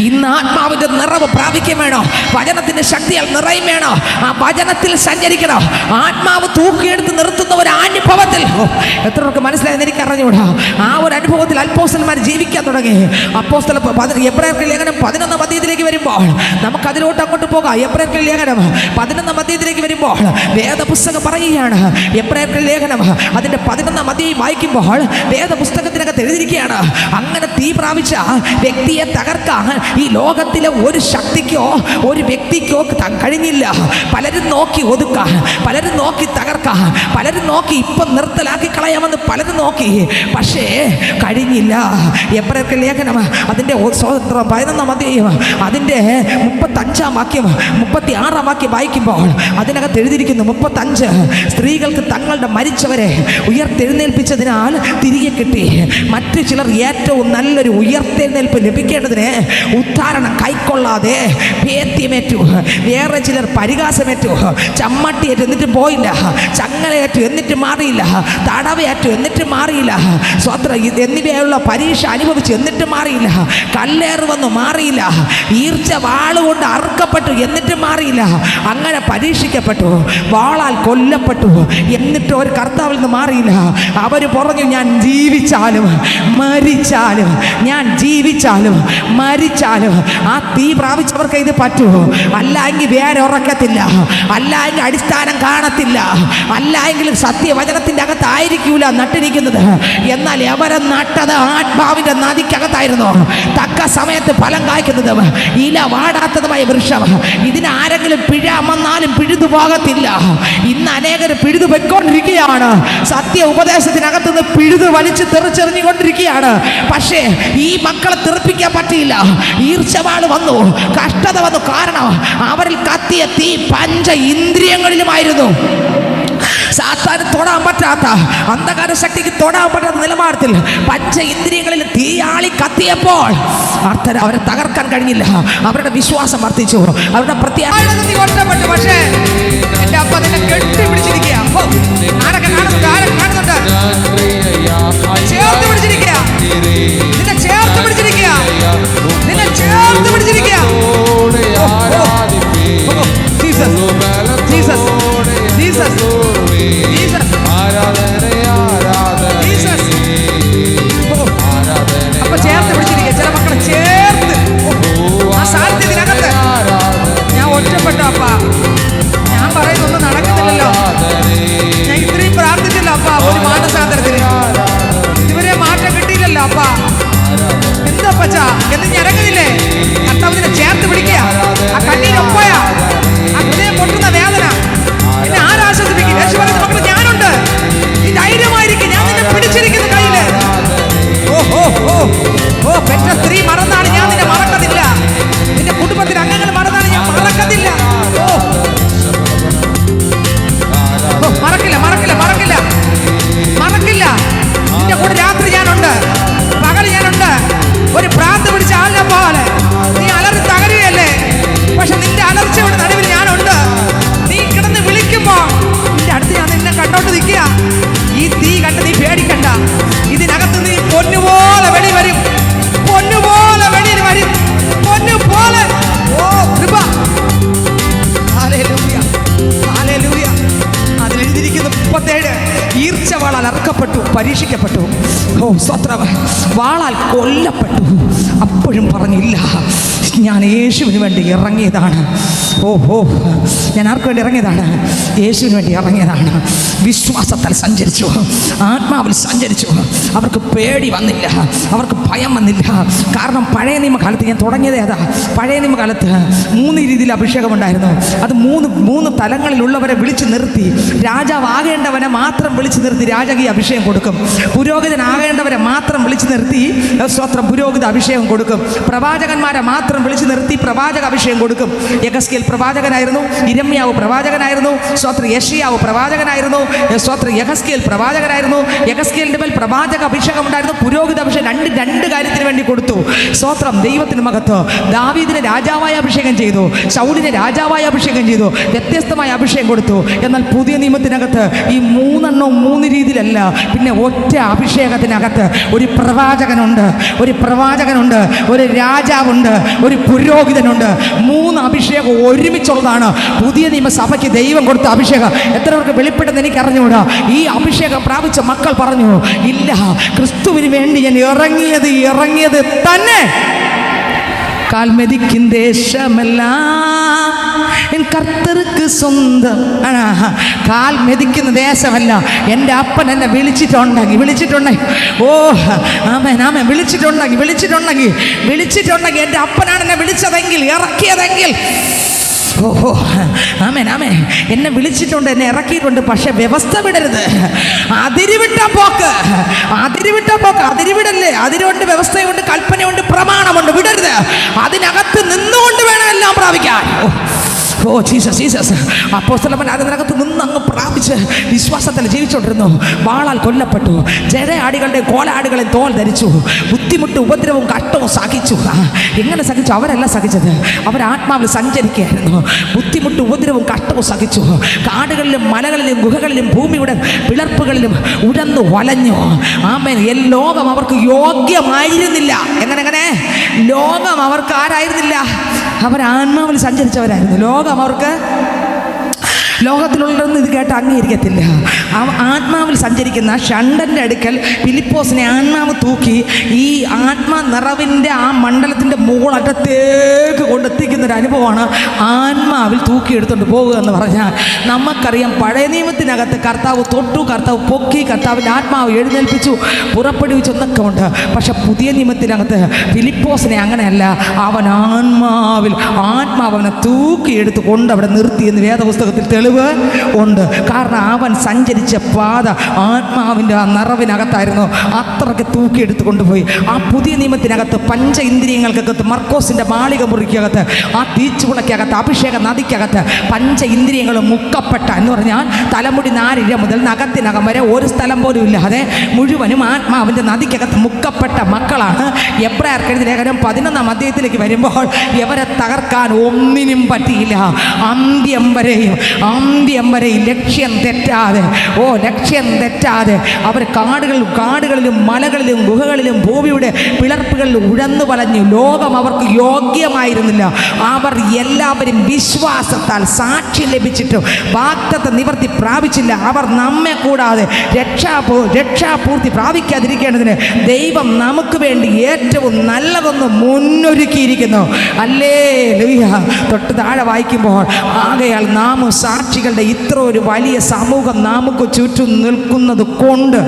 ഇന്ന് ആത്മാവിന്റെ നിറവ് പ്രാപിക്കാൻ വേണോ, വചനത്തിന്റെ ശക്തിയാൽ നിറയും വേണോ, ആ വചനത്തിൽ സഞ്ചരിക്കണോ, ആത്മാവ് തൂക്കിയെടുത്ത് നിർത്തുന്ന ഒരു അനുഭവത്തിൽ എത്ര പേർക്ക് മനസ്സിലായെന്ന് എനിക്ക് അറിഞ്ഞുകൂടാ. ആ ഒരു അനുഭവത്തിൽ അപ്പോസ്തലന്മാർ ജീവിക്കാൻ തുടങ്ങി. അപ്പോസ്തല എബ്രായർക്ക് ലേഖനം 11 അധ്യായത്തിലേക്ക് വരുമ്പോൾ നമുക്ക് അതിലോട്ട് അങ്ങോട്ട് പോകാം. എബ്രായർക്ക് ലേഖനം 11 അധ്യായത്തിലേക്ക് വരുമ്പോൾ വേദപുസ്തകം പറയുകയാണ്, എബ്രായർക്ക് ലേഖനം അതിന്റെ 11 അധ്യായം വായിക്കുമ്പോൾ വേദപുസ്തകത്തിനകത്ത് എഴുതിയിരിക്കുകയാണ്, അങ്ങനെ തീ പ്രാപിച്ച വ്യക്തിയെ തകർക്കാൻ ഈ ലോകത്തിലെ ഒരു ശക്തിക്കോ ഒരു വ്യക്തിക്കോ കഴിഞ്ഞില്ല. പലരും നോക്കി ഒതുക്കാൻ, പലരും നോക്കി തകർക്കാൻ, പലരും നോക്കി ഇപ്പം നിർത്തലാക്കി കളയാമെന്ന് പലരും നോക്കി, പക്ഷേ കഴിഞ്ഞില്ല. എബ്രായർക്ക് ലേഖനം അതിൻ്റെ 11 അധ്യായം അതിൻ്റെ 35 വാക്യം 36 വാക്യം വായിക്കുമ്പോൾ അതിനകത്ത് എഴുതിയിരിക്കുന്നു, 35 സ്ത്രീകൾക്ക് തങ്ങളുടെ മരിച്ചവരെ ഉയർത്തെഴുന്നേൽപ്പിച്ചതിനാൽ തിരികെ കിട്ടി. മറ്റു ചിലർ ഏറ്റവും നല്ലൊരു ഉയർത്തെഴുന്നേൽപ്പ് ലഭിക്കേണ്ടതിന് ഉദ്ധാരണം കൈക്കൊള്ളാതെ ഭേദ്യമേറ്റു. വേറെ ചിലർ പരിഹാസമേറ്റു, ചമ്മട്ടിയേറ്റു എന്നിട്ട് പോയില്ല, ചങ്ങലയേറ്റു എന്നിട്ട് മാറിയില്ല, തടവയേറ്റു എന്നിട്ട് മാറിയില്ല, സ്വത്ര എന്നിവയുള്ള പരീക്ഷ അനുഭവിച്ചു എന്നിട്ട് മാറിയില്ല, കല്ലേറ് വന്നു മാറിയില്ല, ഈർച്ച വാളുകൊണ്ട് അറുക്കപ്പെട്ടു എന്നിട്ട് മാറിയില്ല, അങ്ങനെ പരീക്ഷിക്കപ്പെട്ടു, വാളാൽ കൊല്ലപ്പെട്ടു എന്നിട്ട് ഒരു കർത്താവിൽ നിന്ന് മാറിയില്ല. അവർ പറഞ്ഞു, ഞാൻ ജീവിച്ചാലും മരിച്ചാലും, ഞാൻ ജീവിച്ചാലും മരിച്ചാലും ആ തീ പ്രാപിച്ചവർക്ക് ഇത് പറ്റുമോ? അല്ലെങ്കിൽ വേറെ ഉറക്കത്തില്ല, അല്ലെങ്കിൽ അടിസ്ഥാനം കാണത്തില്ല, അല്ലെങ്കിൽ സത്യവചനത്തിൻ്റെ അകത്തായിരിക്കൂല നട്ടിരിക്കുന്നത്. എന്നാൽ എവരെ നട്ടത് ആത്മാവിൻ്റെ നദിക്കകത്തായിരുന്നു. തക്ക സമയത്ത് ഫലം കായ്ക്കുന്നത്, ഇല വാടാത്തതുമായ വൃക്ഷം. ഇതിനാരെങ്കിലും പിഴ അമന്നാലും പിഴുതു പോകത്തില്ല. ഇന്ന് അനേകർ പിഴുതു പൊയ്ക്കൊണ്ടിരിക്കുകയാണ്, സത്യ ഉപദേശത്തിനകത്തുനിന്ന് പിഴുതു വലിച്ച് തെറിച്ചെറിഞ്ഞുകൊണ്ടിരിക്കുകയാണ്. പക്ഷേ ഈ മക്കളെ തെറിപ്പിക്കാൻ പറ്റിയില്ല. ഈർച്ചവാള് വന്നു, കഷ്ടത വന്നു. കാരണം അവരിൽ കത്തിയ തീ പഞ്ച ഇന്ദ്രിയങ്ങളിലുമായിരുന്നു. സാത്താന് തൊടാൻ പറ്റാത്ത, അന്ധകാര ശക്തിക്ക് തൊടാൻ പറ്റാത്ത നിലവാരത്തിൽ പഞ്ച ഇന്ദ്രിയങ്ങളിൽ തീയാളി കത്തിയപ്പോൾ അവരെ തകർക്കാൻ കഴിഞ്ഞില്ല. അവരുടെ വിശ്വാസം വർദ്ധിച്ചു, അവരുടെ ഒറ്റപ്പെട്ടു. പക്ഷേ എന്റെ അപ്പ നിന്നെ കെട്ടിപ്പിടിച്ചിരിക്കുക. ആരൊക്കെ കാണുന്നുണ്ട്? ആരൊക്കെ കാണുന്നുണ്ട്? ചേർത്ത് പിടിച്ചിരിക്കുക, നിന്നെ ചേർത്ത് പിടിച്ചിരിക്കുക, നിന്നെ ചേർത്ത് പിടിച്ചിരിക്കുക. Jesus, Jesus, Jesus, Jesus. അപ്പൊ ചേർത്ത് പിടിച്ചിരിക്കുക. ചില മക്കളെ ചേർത്ത് ആ സാന്നിധ്യത്തിനകത്ത്. ഞാൻ ഒറ്റപ്പെട്ടു അപ്പ, ഞാൻ പറയുന്നൊന്നും നടക്കുന്നില്ലല്ലോ, ഞാൻ ഇത്രയും പ്രാർത്ഥിച്ചില്ല അപ്പ ഒരു മാനസാന്തരത്തിന്, ഇതുവരെ മാറ്റം കിട്ടിയില്ലല്ലോ അപ്പ. എന്താ പച്ചാ എന്ന് ഞരങ്ങുന്നില്ലേ? കർത്താവിനെ ചേർത്ത് പിടിക്കുക. ആ കണ്ണീരൊപ്പയ, ആ ഹൃദയം പൊട്ടുന്ന വേദന എന്നെ ആരാശ്വസിപ്പിക്കും. യേശു പറയുന്ന മക്കളെ ഞാനുണ്ട്, നീ ധൈര്യമായിരിക്കും, ഞാൻ നിന്നെ പിടിച്ചിരിക്കുന്ന കയ്യില്. ഓ ഓ ഓ ഓ പെറ്റ സ്ത്രീ മറന്നാണ്, ഞാൻ നിന്നെ മറക്കത്തില്ല. നിന്റെ കുടുംബത്തിലെ അംഗങ്ങൾ മറന്നാണ്, ഞാൻ മറക്കത്തില്ല. ഓ മറക്കില്ല, മറക്കില്ല, മറക്കില്ല, മറക്കില്ല. നിന്റെ കൂടെ രാത്രി ഞാനുണ്ട്, പകൽ ഞാനുണ്ട്. ഒരു പ്രാന്ത് പിടിച്ച ആളിനെ പോലെ നീ അലറി തകരുകയല്ലേ, പക്ഷെ നിന്റെ അലർച്ചയുടെ നടുവിൽ ഞാനുണ്ട്. നീ കിടന്ന് വിളിക്കുമ്പോ നിന്റെ അടുത്ത് ഞാൻ നിന്നെ കണ്ടോണ്ട് നിൽക്കുക. ഈ തീ കണ്ട് നീ പേടിക്കണ്ട, ഇതിനകത്ത് നീ പൊന്നുപോലെ വെളി വരും, പൊന്നുപോലെ വെളിയിൽ വരും, പൊന്നുപോലെ. ഓ കൃപ, ഹല്ലേലൂയ, ഹല്ലേലൂയ. അതിലെഴുതിയിരിക്കുന്നു 37 ഈർച്ചവാളാൽ അറുക്കപ്പെട്ടു, പരീക്ഷിക്കപ്പെട്ടു. ഓ സ്തോത്രം, വാളാൽ കൊല്ലപ്പെട്ടു. അപ്പോഴും പറഞ്ഞില്ല, ഞാൻ യേശുവിന് വേണ്ടി ഇറങ്ങിയതാണ്. ഓ ഞാൻ ആർക്ക് വേണ്ടി ഇറങ്ങിയതാണ്? യേശുവിന് വേണ്ടി ഇറങ്ങിയതാണ്. വിശ്വാസത്താൽ സഞ്ചരിച്ചു, ആത്മാവിൽ സഞ്ചരിച്ചു. അവർക്ക് പേടി വന്നില്ല, അവർക്ക് ഭയം വന്നില്ല. കാരണം പഴയ നിയമകാലത്ത് ഞാൻ തുടങ്ങിയത് ഏതാ? പഴയ നിയമകാലത്ത് 3 രീതിയിൽ അഭിഷേകം ഉണ്ടായിരുന്നു. അത് മൂന്ന് തലങ്ങളിലുള്ളവരെ വിളിച്ചു നിർത്തി. രാജാവാകേണ്ടവനെ മാത്രം വിളിച്ചു നിർത്തി രാജകീയ അഭിഷേകം കൊടുക്കും. പുരോഹിതനാകേണ്ടവരെ മാത്രം വിളിച്ചു നിർത്തി സ്വത്രം പുരോഹിത അഭിഷേകം കൊടുക്കും. പ്രവാചകന്മാരെ മാത്രം വിളിച്ചു നിർത്തി പ്രവാചക അഭിഷേകം കൊടുക്കും. യെഹെസ്കേൽ പ്രവാചകനായിരുന്നു, ഇരമ്യാവ് പ്രവാചകനായിരുന്നു, സ്വത്രം യെശയ്യാവ് പ്രവാചകനായിരുന്നു, സ്വത്രം യെഹെസ്കേൽ പ്രവാചകനായിരുന്നു. യെഹെസ്കേലിന്റെ മേൽ പ്രവാചക അഭിഷേകം ഉണ്ടായിരുന്നു, പുരോഹിത അഭിഷേകം. രണ്ട് കാര്യത്തിന് വേണ്ടി കൊടുത്തു. സ്വത്രം ദൈവത്തിന് മഹത്വം. ദാവീദിനെ രാജാവായ അഭിഷേകം ചെയ്തു, ശൗലിനെ രാജാവായ അഭിഷേകം ചെയ്തു, വ്യത്യസ്തമായ അഭിഷേകം കൊടുത്തു. എന്നാൽ പുതിയ നിയമത്തിനകത്ത് ഈ 3 രീതിയിലല്ല, പിന്നെ ഒറ്റ അഭിഷേകത്തിനകത്ത് ഒരു പ്രവാചകനുണ്ട്, ഒരു രാജാവുണ്ട്, ഒരു പുരോഹിതനുണ്ട്. 3 അഭിഷേകം ഒരുമിച്ചുള്ളതാണ് പുതിയ നിയമസഭയ്ക്ക് ദൈവം കൊടുത്ത അഭിഷേകം. എത്ര പേർക്ക് വെളിപ്പെട്ടെന്ന് എനിക്ക് അറിഞ്ഞുകൂടാ. ഈ അഭിഷേകം പ്രാപിച്ച മക്കൾ പറഞ്ഞു, ഇല്ല, ക്രിസ്തുവിന് വേണ്ടി ഞാൻ ഇറങ്ങിയത് തന്നെ. കാൽ മെതിക്കും ദേശമെല്ലാം എൻ കർത്തർക്ക് സ്വന്തം. കാൽ മെതിക്കുന്ന ദേശമല്ല, എൻ്റെ അപ്പൻ എന്നെ വിളിച്ചിട്ടുണ്ടെങ്കിൽ ഓ ആമേൻ വിളിച്ചിട്ടുണ്ടെങ്കിൽ എൻ്റെ അപ്പനാണ് എന്നെ വിളിച്ചതെങ്കിൽ, ഇറക്കിയതെങ്കിൽ, ഓഹോ ആമേൻ എന്നെ വിളിച്ചിട്ടുണ്ട്, എന്നെ ഇറക്കിയിട്ടുണ്ട്. പക്ഷെ വ്യവസ്ഥ വിടരുത്. അതിരുവിട്ട പോക്ക് അതിരുവിടല്ലേ. അതിരുണ്ട്, വ്യവസ്ഥയുണ്ട്, കൽപ്പനയുണ്ട്, പ്രമാണമുണ്ട്. വിടരുത്. അതിനകത്ത് നിന്നുകൊണ്ട് വേണം എല്ലാം പ്രാപിക്കാൻ. ഓ ജീസസ് അപ്പോസ്തലന്മാർ അതിനകത്ത് നിന്ന് അങ്ങ് പ്രാപിച്ച് വിശ്വാസത്തിൽ ജീവിച്ചുകൊണ്ടിരുന്നു. വാളാൽ കൊല്ലപ്പെട്ടു. ജടയാടികളുടെ കോലാടുകളെ തോൽ ധരിച്ചു. ബുദ്ധിമുട്ട്, ഉപദ്രവവും കഷ്ടവും സഹിച്ചു. എങ്ങനെ സഹിച്ചു? അവരല്ല സഹിച്ചത്, അവരാത്മാവിൽ സഞ്ചരിക്കുകയായിരുന്നു. ബുദ്ധിമുട്ട്, ഉപദ്രവവും കഷ്ടവും സഹിച്ചു. കാടുകളിലും മലകളിലും ഗുഹകളിലും ഭൂമിയുടെ പിളർപ്പുകളിലും ഉഴന്നു വലഞ്ഞു. ആമേൻ. ലോകം അവർക്ക് യോഗ്യമായിരുന്നില്ല. എങ്ങനെ ലോകം അവർക്ക് ആരായിരുന്നില്ല? അവർ ആത്മാവിൽ സഞ്ചരിച്ചവരായിരുന്നു. ലോകം അവർക്ക് ലോകത്തിലുള്ളതെന്ന് ഇത് കേട്ട് അംഗീകരിക്കത്തില്ല. ആത്മാവിൽ സഞ്ചരിക്കുന്ന ഷണ്ടൻ്റെ അടുക്കൽ ഫിലിപ്പോസിനെ ആത്മാവ് തൂക്കി ഈ ആത്മാ നിറവിൻ്റെ ആ മണ്ഡലത്തിൻ്റെ മുകളറ്റത്തേക്ക് കൊണ്ടെത്തിക്കുന്ന ഒരു അനുഭവമാണ് ആത്മാവിൽ തൂക്കിയെടുത്തുകൊണ്ട് പോകുക എന്ന് പറഞ്ഞാൽ. നമുക്കറിയാം, പഴയ നിയമത്തിനകത്ത് കർത്താവ് തൊട്ടു, കർത്താവ് പൊക്കി, കർത്താവിൻ്റെ ആത്മാവ് എഴുന്നേൽപ്പിച്ചു, പുറപ്പെടുവിച്ചൊന്നൊക്കെ ഉണ്ട്. പക്ഷെ പുതിയ നിയമത്തിനകത്ത് ഫിലിപ്പോസിനെ അങ്ങനെയല്ല. അവൻ ആത്മാവ് അവനെ തൂക്കിയെടുത്ത് കൊണ്ട് അവിടെ നിർത്തി എന്ന് വേദപുസ്തകത്തിൽ തെളിവ് ഉണ്ട്. കാരണം അവൻ സഞ്ചരിച്ച പാത ആത്മാവിൻ്റെ ആ നിറവിനകത്തായിരുന്നു. അത്രയ്ക്ക് തൂക്കിയെടുത്ത് കൊണ്ടുപോയി. ആ പുതിയ നിയമത്തിനകത്ത് പഞ്ച ഇന്ദ്രിയങ്ങൾക്കകത്ത്, മർക്കോസിൻ്റെ മാളിക മുറിക്കകത്ത്, ആ തീച്ചുളയ്ക്കകത്ത്, അഭിഷേക നദിക്കകത്ത് പഞ്ച ഇന്ദ്രിയങ്ങളും മുക്കപ്പെട്ട എന്ന് പറഞ്ഞാൽ തലമുടി നാരിഴ മുതൽ നഖത്തിനകം വരെ ഒരു സ്ഥലം പോലും ഇല്ലാതെ മുഴുവനും ആത്മാവിൻ്റെ നദിക്കകത്ത് മുക്കപ്പെട്ട മക്കളാണ്. എബ്രായർക്ക് എഴുതിയ ലേഖനം 11-ാം അധ്യായത്തിലേക്ക് വരുമ്പോൾ ഇവരെ തകർക്കാൻ ഒന്നിനും പറ്റിയില്ല. അന്ത്യം വരെയും ലക്ഷ്യം തെറ്റാതെ അവർ കാടുകളിലും മലകളിലും ഗുഹകളിലും ഭൂമിയുടെ പിളർപ്പുകളിൽ ഉഴന്നു വലഞ്ഞു. ലോകം അവർക്ക് യോഗ്യമായിരുന്നില്ല. അവർ എല്ലാവരും വിശ്വാസത്താൽ സാക്ഷി ലഭിച്ചിട്ടും വാഗ്ദത്ത നിവർത്തി പ്രാപിച്ചില്ല. അവർ നമ്മെ കൂടാതെ രക്ഷാപൂർത്തി പ്രാപിക്കാതിരിക്കേണ്ടതിന് ദൈവം നമുക്ക് വേണ്ടി ഏറ്റവും നല്ലതൊന്ന് മുന്നൊരുക്കിയിരിക്കുന്നു. ഹല്ലേലൂയ. തൊട്ട് താഴെ വായിക്കുമ്പോൾ, ആകയാൽ നാം സാക്ഷികളുടെ ഇത്ര ഒരു വലിയ സമൂഹം നമുക്ക് ചുറ്റും നിൽക്കുന്നത് കൊണ്ട്.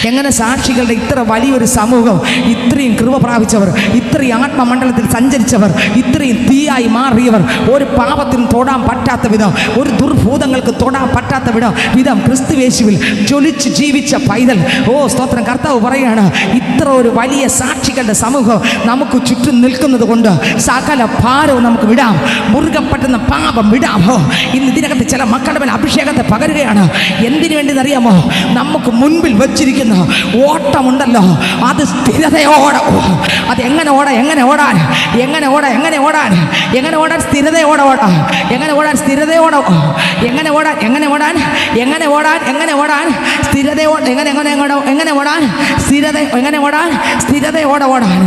എങ്ങനെ സാക്ഷികളുടെ ഇത്ര വലിയൊരു സമൂഹം, ഇത്രയും കൃപ പ്രാപിച്ചവർ, ഇത്രയും ആത്മമണ്ഡലത്തിൽ സഞ്ചരിച്ചവർ, ഇത്രയും തീയായി മാറിയവർ, ഒരു പാപത്തിനും തൊടാൻ പറ്റാത്ത വിധം, ഒരു ദുർഭൂതങ്ങൾക്ക് തൊടാൻ പറ്റാത്ത വിധം ക്രിസ്തുയേശുവിൽ ജ്വലിച്ച് ജീവിച്ച പൈതൽ. ഓ സ്തോത്രം. കർത്താവ് പറയുകയാണ്, ഇത്ര ഒരു വലിയ സാക്ഷികളുടെ സമൂഹം നമുക്ക് ചുറ്റും നിൽക്കുന്നത് കൊണ്ട് സകല ഭാരവും നമുക്ക് വിടാം, മുറുകെ പറ്റുന്ന പാപം വിടാമോ. ഇന്ന് ഇതിനകത്ത് ചില മക്കളുടെ മേൽ അഭിഷേകത്തെ പകരുകയാണ്. എന്തിനു വേണ്ടി അറിയാമോ? നമുക്ക് മുൻപിൽ വെച്ചിരിക്കുന്ന ഓട്ടമുണ്ടല്ലോ, അത് സ്ഥിരതയോടെ. അത് എങ്ങനെ ഓടാൻ സ്ഥിരതയോടെ ഓടാൻ. എങ്ങനെ ഓടാൻ സ്ഥിരതയോടെ ഓടാൻ.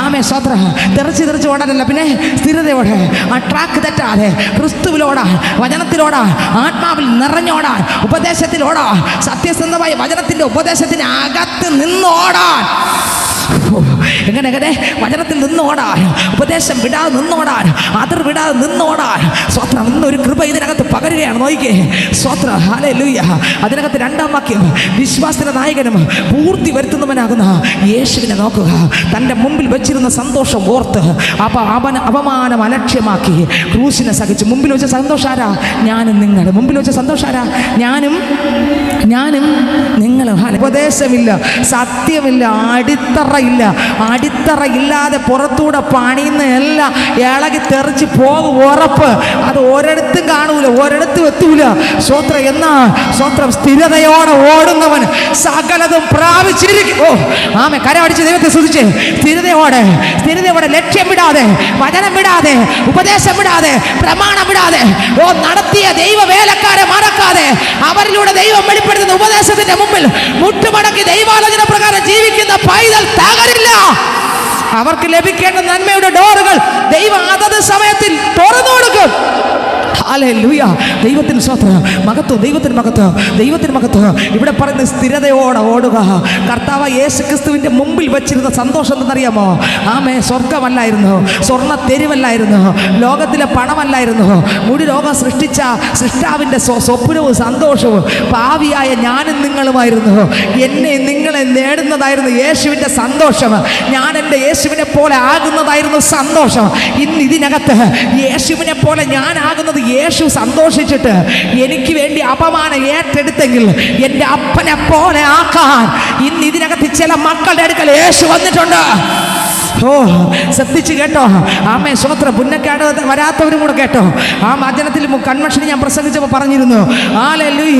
ആമേ സ്വത്രം. തെറിച്ച് ഓടാനല്ല, പിന്നെ സ്ഥിരതയോടെ. ആ ട്രാക്ക് തെറ്റാതെ ക്രിസ്തുവിലോടാൻ, വചനത്തിലോടാൻ, ആത്മാവിൽ നിറഞ്ഞോടാൻ, ഉപദേശത്തിൽ ഓടാൻ, സത്യസന്ധമായ വചനത്തിൻ്റെ ഉപദേശത്തിന് അകത്ത് നിന്നോടാൻ. എങ്ങനെ വചനത്തിൽ നിന്നോടാൻ, ഉപദേശം വിടാതെ നിന്നോടാൻ, അതിർ വിടാതെ നിന്നോടാൻ. സ്വത്രം ഇന്നൊരു കൃപ ഇതിനകത്ത് പകരുകയാണ്. നോക്കിക്കേ, സ്വത്രം. ഹല്ലേലൂയ. അതിനകത്ത് 2-ാം വാക്യം, വിശ്വാസത്തിന്റെ നായകനും പൂർത്തി വരുത്തുന്നവനാകുന്ന യേശുവിനെ നോക്കുക. തൻ്റെ മുമ്പിൽ വെച്ചിരുന്ന സന്തോഷം ഓർത്ത് അപമാനം അലക്ഷ്യമാക്കി ക്രൂശിനെ സഹിച്ചു. മുമ്പിൽ വെച്ച സന്തോഷാരാ? ഞാനും നിങ്ങൾ. മുമ്പിൽ വെച്ച സന്തോഷാരാ? ഞാനും നിങ്ങളും. ഉപദേശമില്ല, സത്യമില്ല, അടിത്തറയില്ല. അടിത്തറയില്ലാതെ പുറത്തൂടെ പണിയുന്ന എല്ലാം ഇളകി തെറിച്ച് പോകും, ഉറപ്പ്. അത് ഒരിടത്തും കാണൂല, ഒരിടത്തും എത്തൂല. സ്വത്രം. എന്നാ സ്വത്രം സ്ഥിരതയോടെ ഓടുന്നവൻ സകലതും പ്രാപിച്ചിരിക്കും. ആമേ. കരമടിച്ച് ദൈവത്തെ സ്തുതിച്ച് സ്ഥിരതയോടെ ലക്ഷ്യം വിടാതെ, വചനം വിടാതെ, ഉപദേശം വിടാതെ, പ്രമാണം വിടാതെ, നടത്തിയ ദൈവ വേലക്കാരെ മറക്കാതെ, അവരിലൂടെ ദൈവം വെളിപ്പെടുത്തുന്ന ഉപദേശത്തിന്റെ മുമ്പിൽ മുട്ടുമടക്കി ദൈവാലോചന പ്രകാരം ജീവിക്കുന്ന പൈതൽ തകരില്ല. അവർക്ക് ലഭിക്കേണ്ട നന്മയുടെ ഡോറുകൾ ദൈവം അതത് സമയത്തിൽ തുറന്നു കൊടുക്കും. ഹല്ലേലൂയ. ദൈവത്തിന് സ്വത്രം. മഹത്വം, ദൈവത്തിന് മഹത്വം, ദൈവത്തിന് മഹത്വം. ഇവിടെ പറയുന്ന സ്ഥിരതയോടെ ഓടുക. കർത്താവ് യേശു ക്രിസ്തുവിൻ്റെ മുമ്പിൽ വെച്ചിരുന്ന സന്തോഷം എന്തെന്നറിയാമോ? ആമേ. സ്വർഗമല്ലായിരുന്നു, സ്വർണ്ണ തെരുവല്ലായിരുന്നു, ലോകത്തിലെ പണമല്ലായിരുന്നു, മുടി രോഗം സൃഷ്ടിച്ച സൃഷ്ടാവിൻ്റെ സ്വപ്നവും സന്തോഷവും പാവിയായ ഞാനും നിങ്ങളുമായിരുന്നു. എന്നെ നിങ്ങളെ നേടുന്നതായിരുന്നു യേശുവിൻ്റെ സന്തോഷം. ഞാൻ എൻ്റെ യേശുവിനെ പോലെ ആകുന്നതായിരുന്നു സന്തോഷം. ഇന്ന് ഇതിനകത്ത് യേശുവിനെ പോലെ ഞാനാകുന്നത് യേശു സന്തോഷിച്ചിട്ട് എനിക്ക് വേണ്ടി അപമാനം ഏറ്റെടുത്തെങ്കിൽ എൻ്റെ അപ്പനെ പോലെ ആക്കാൻ ഇന്ന് ഇതിനകത്ത് ചില മക്കളുടെ അടുക്കൽ യേശു വന്നിട്ടുണ്ട്. ശ്രദ്ധിച്ച് കേട്ടോ. ആമേ. സ്വത്രം. പുന്നക്കാട് വരാത്തവരും കൂടെ കേട്ടോ. ആ വചനത്തിൽ കൺവെൻഷന് ഞാൻ പ്രസംഗിച്ചപ്പോൾ പറഞ്ഞിരുന്നു. ഹല്ലേലൂയ.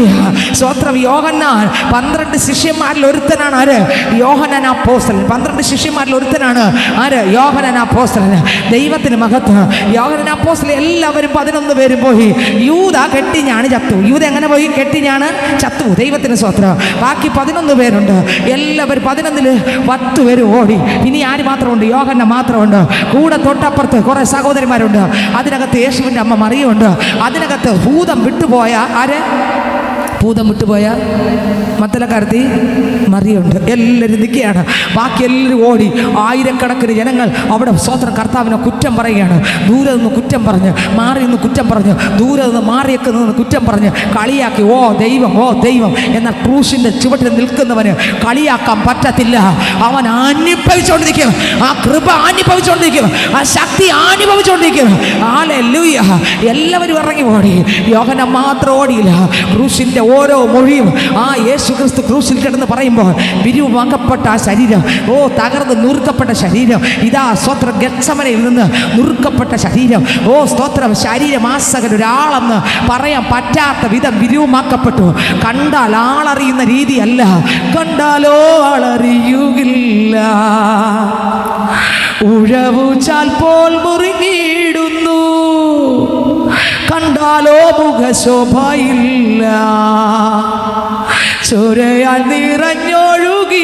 സ്വത്രം. യോഹന്നാൻ 12 ശിഷ്യന്മാരിൽ ഒരുത്തനാണ്. ആര്? യോഹന്നാൻ അപ്പോസ്തലൻ. 12 ശിഷ്യന്മാരിൽ ഒരുത്തനാണ്. ആര്? യോഹന്നാൻ അപ്പോസ്തലൻ. ദൈവത്തിന് മഹത്വം. യോഹന്നാൻ അപ്പോസ്തലൻ എല്ലാവരും 11 പേരും പോയി. യൂദ കെട്ടിഞ്ഞാണ് ചത്തു. യൂദ എങ്ങനെ പോയി? കെട്ടിഞ്ഞാണ് ചത്തു. ദൈവത്തിന് സ്വത്രം. ബാക്കി 11 പേരുണ്ട്. എല്ലാവരും 11-ൽ 10 പേര് ഓടി. ഇനി ആര് മാത്രമുണ്ട്? യോഹന്ന മാത്രമുണ്ട്. കൂടെ തൊട്ടപ്പുറത്ത് കുറെ സഹോദരിമാരുണ്ട്. അതിനകത്ത് യേശുവിൻ്റെ അമ്മ മറിയുണ്ട്. അതിനകത്ത് ഭൂതം വിട്ടുപോയ ആര്? ഭൂതം വിട്ടുപോയ മത്തലക്കാരത്തി മറിയുണ്ട്. എല്ലാവരും നിൽക്കുകയാണ്. ബാക്കി എല്ലാവരും ഓടി. ആയിരക്കണക്കിന് ജനങ്ങൾ അവിടെ സ്വതന്ത്ര കർത്താവിനെ കുറ്റം പറയുകയാണ്. ദൂരെ നിന്ന് കുറ്റം പറഞ്ഞ്, മാറി നിന്ന് കുറ്റം പറഞ്ഞ്, ദൂരെ നിന്ന് മാറിയൊക്കെ നിന്ന് കുറ്റം പറഞ്ഞ് കളിയാക്കി. ഓ ദൈവം, ഓ ദൈവം. എന്നാൽ ക്രൂശിൻ്റെ ചുവട്ടിൽ നിൽക്കുന്നവന് കളിയാക്കാൻ പറ്റത്തില്ല. അവൻ അനുഭവിച്ചുകൊണ്ടിരിക്കും. ആ കൃപ അനുഭവിച്ചുകൊണ്ടിരിക്കും. ആ ശക്തി അനുഭവിച്ചുകൊണ്ടിരിക്കും. ഹല്ലേലൂയ. എല്ലാവരും ഇറങ്ങി ഓടി. യോഹന്നാൻ മാത്രം ഓടിയില്ല. ക്രൂശിൻ്റെ ഓരോ മൊഴിയും ആ യേശു ക്രിസ്തു ക്രൂശിൽ കിടന്ന് പറയുമ്പോൾ വിരൂപമാക്കപ്പെട്ട ആ ശരീരം, തകർന്ന് നുറുക്കപ്പെട്ട ശരീരം, ഇതാ സ്തോത്രം ഗെത്സമനയിൽ നിന്ന് നുറുക്കപ്പെട്ട ശരീരം. സ്തോത്രം. ശരീരമാസകൻ ഒരാളെന്ന് പറയാൻ പറ്റാത്ത വിധം വിരൂപമാക്കപ്പെട്ടു. കണ്ടാൽ ആളറിയുന്ന രീതിയല്ല. കണ്ടാലോ ആളറിയുകില്ല. ഉഴവുചാൽ പോൽ മുറിഞ്ഞിടുന്നു. കണ്ടാലോ മുഖശോഭയില്ല. ചോരയാൽ നിറഞ്ഞൊഴുകിയിടുന്നു.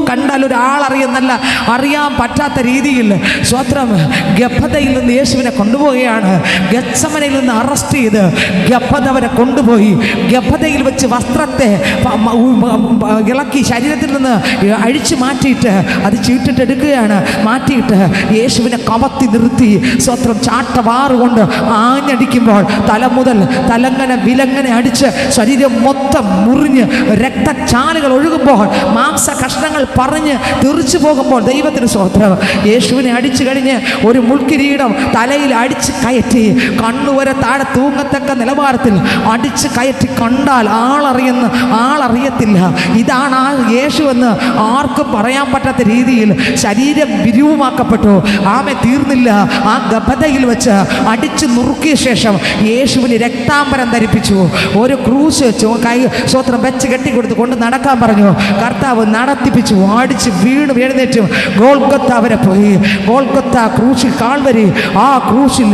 കണ്ടാൽ ഒരാളറിയുന്നല്ല, അറിയാൻ പറ്റാത്ത രീതിയിൽ സ്വത്രം ഗബ്ബതയിൽ നിന്ന് യേശുവിനെ കൊണ്ടുപോവുകയാണ്. ഗെത്സമനയിൽ നിന്ന് അറസ്റ്റ് ചെയ്ത് ഗബ്ബത വരെ കൊണ്ടുപോയി. ഗബ്ബതയിൽ വെച്ച് വസ്ത്രത്തെ ഇളക്കി ശരീരത്തിൽ നിന്ന് അഴിച്ചു മാറ്റിയിട്ട് അത് ചീട്ടിട്ടെടുക്കുകയാണ്. മാറ്റിയിട്ട് യേശുവിനെ കവത്തി നിർത്തി സ്വത്രം ചാട്ടവാറുകൊണ്ട് ആഞ്ഞടിക്കുമ്പോൾ തല മുതൽ തലങ്ങനെ വിലങ്ങനെ അടിച്ച് ശരീരം മൊത്തം മുറിഞ്ഞ് രക്തചാലുകൾ ഒഴുകുമ്പോൾ മാംസ കഷ്ണങ്ങൾ പറഞ്ഞ് തെറിച്ചു പോകുമ്പോൾ ദൈവത്തിന് സ്തോത്രം. യേശുവിനെ അടിച്ചു കഴിഞ്ഞ് ഒരു മുൾക്കിരീടം തലയിൽ അടിച്ച് കയറ്റി കണ്ണുവരെ താഴെ തൂങ്ങത്തക്ക നിലവാരത്തിൽ അടിച്ച് കയറ്റി. കണ്ടാൽ ആളറിയത്തില്ല. ഇതാണ് ആ യേശുവെന്ന് ആർക്കും പറയാൻ പറ്റാത്ത രീതിയിൽ ശരീരം വിരൂപമാക്കപ്പെട്ടു. ആമെ. തീർന്നില്ല. ആ ഗബ്ബതയിൽ വെച്ച് അടിച്ചു നുറുക്കിയ ശേഷം യേശുവിന് രക്താംബരം ധരിപ്പിച്ചു. ഒരു ക്രൂശ് കൈ സ്വത്രം വെച്ച് കെട്ടിക്കൊടുത്ത് കൊണ്ട് നടക്കാൻ പറഞ്ഞു. കർത്താവ് നടത്തിപ്പിച്ചു. അടിച്ച് വീണ് എഴുന്നേറ്റും ഗോൽഗൊത്ത വരെ പോയി. ഗോൽഗൊത്ത ക്രൂശിൽ കാൽവരി. ആ ക്രൂശിൽ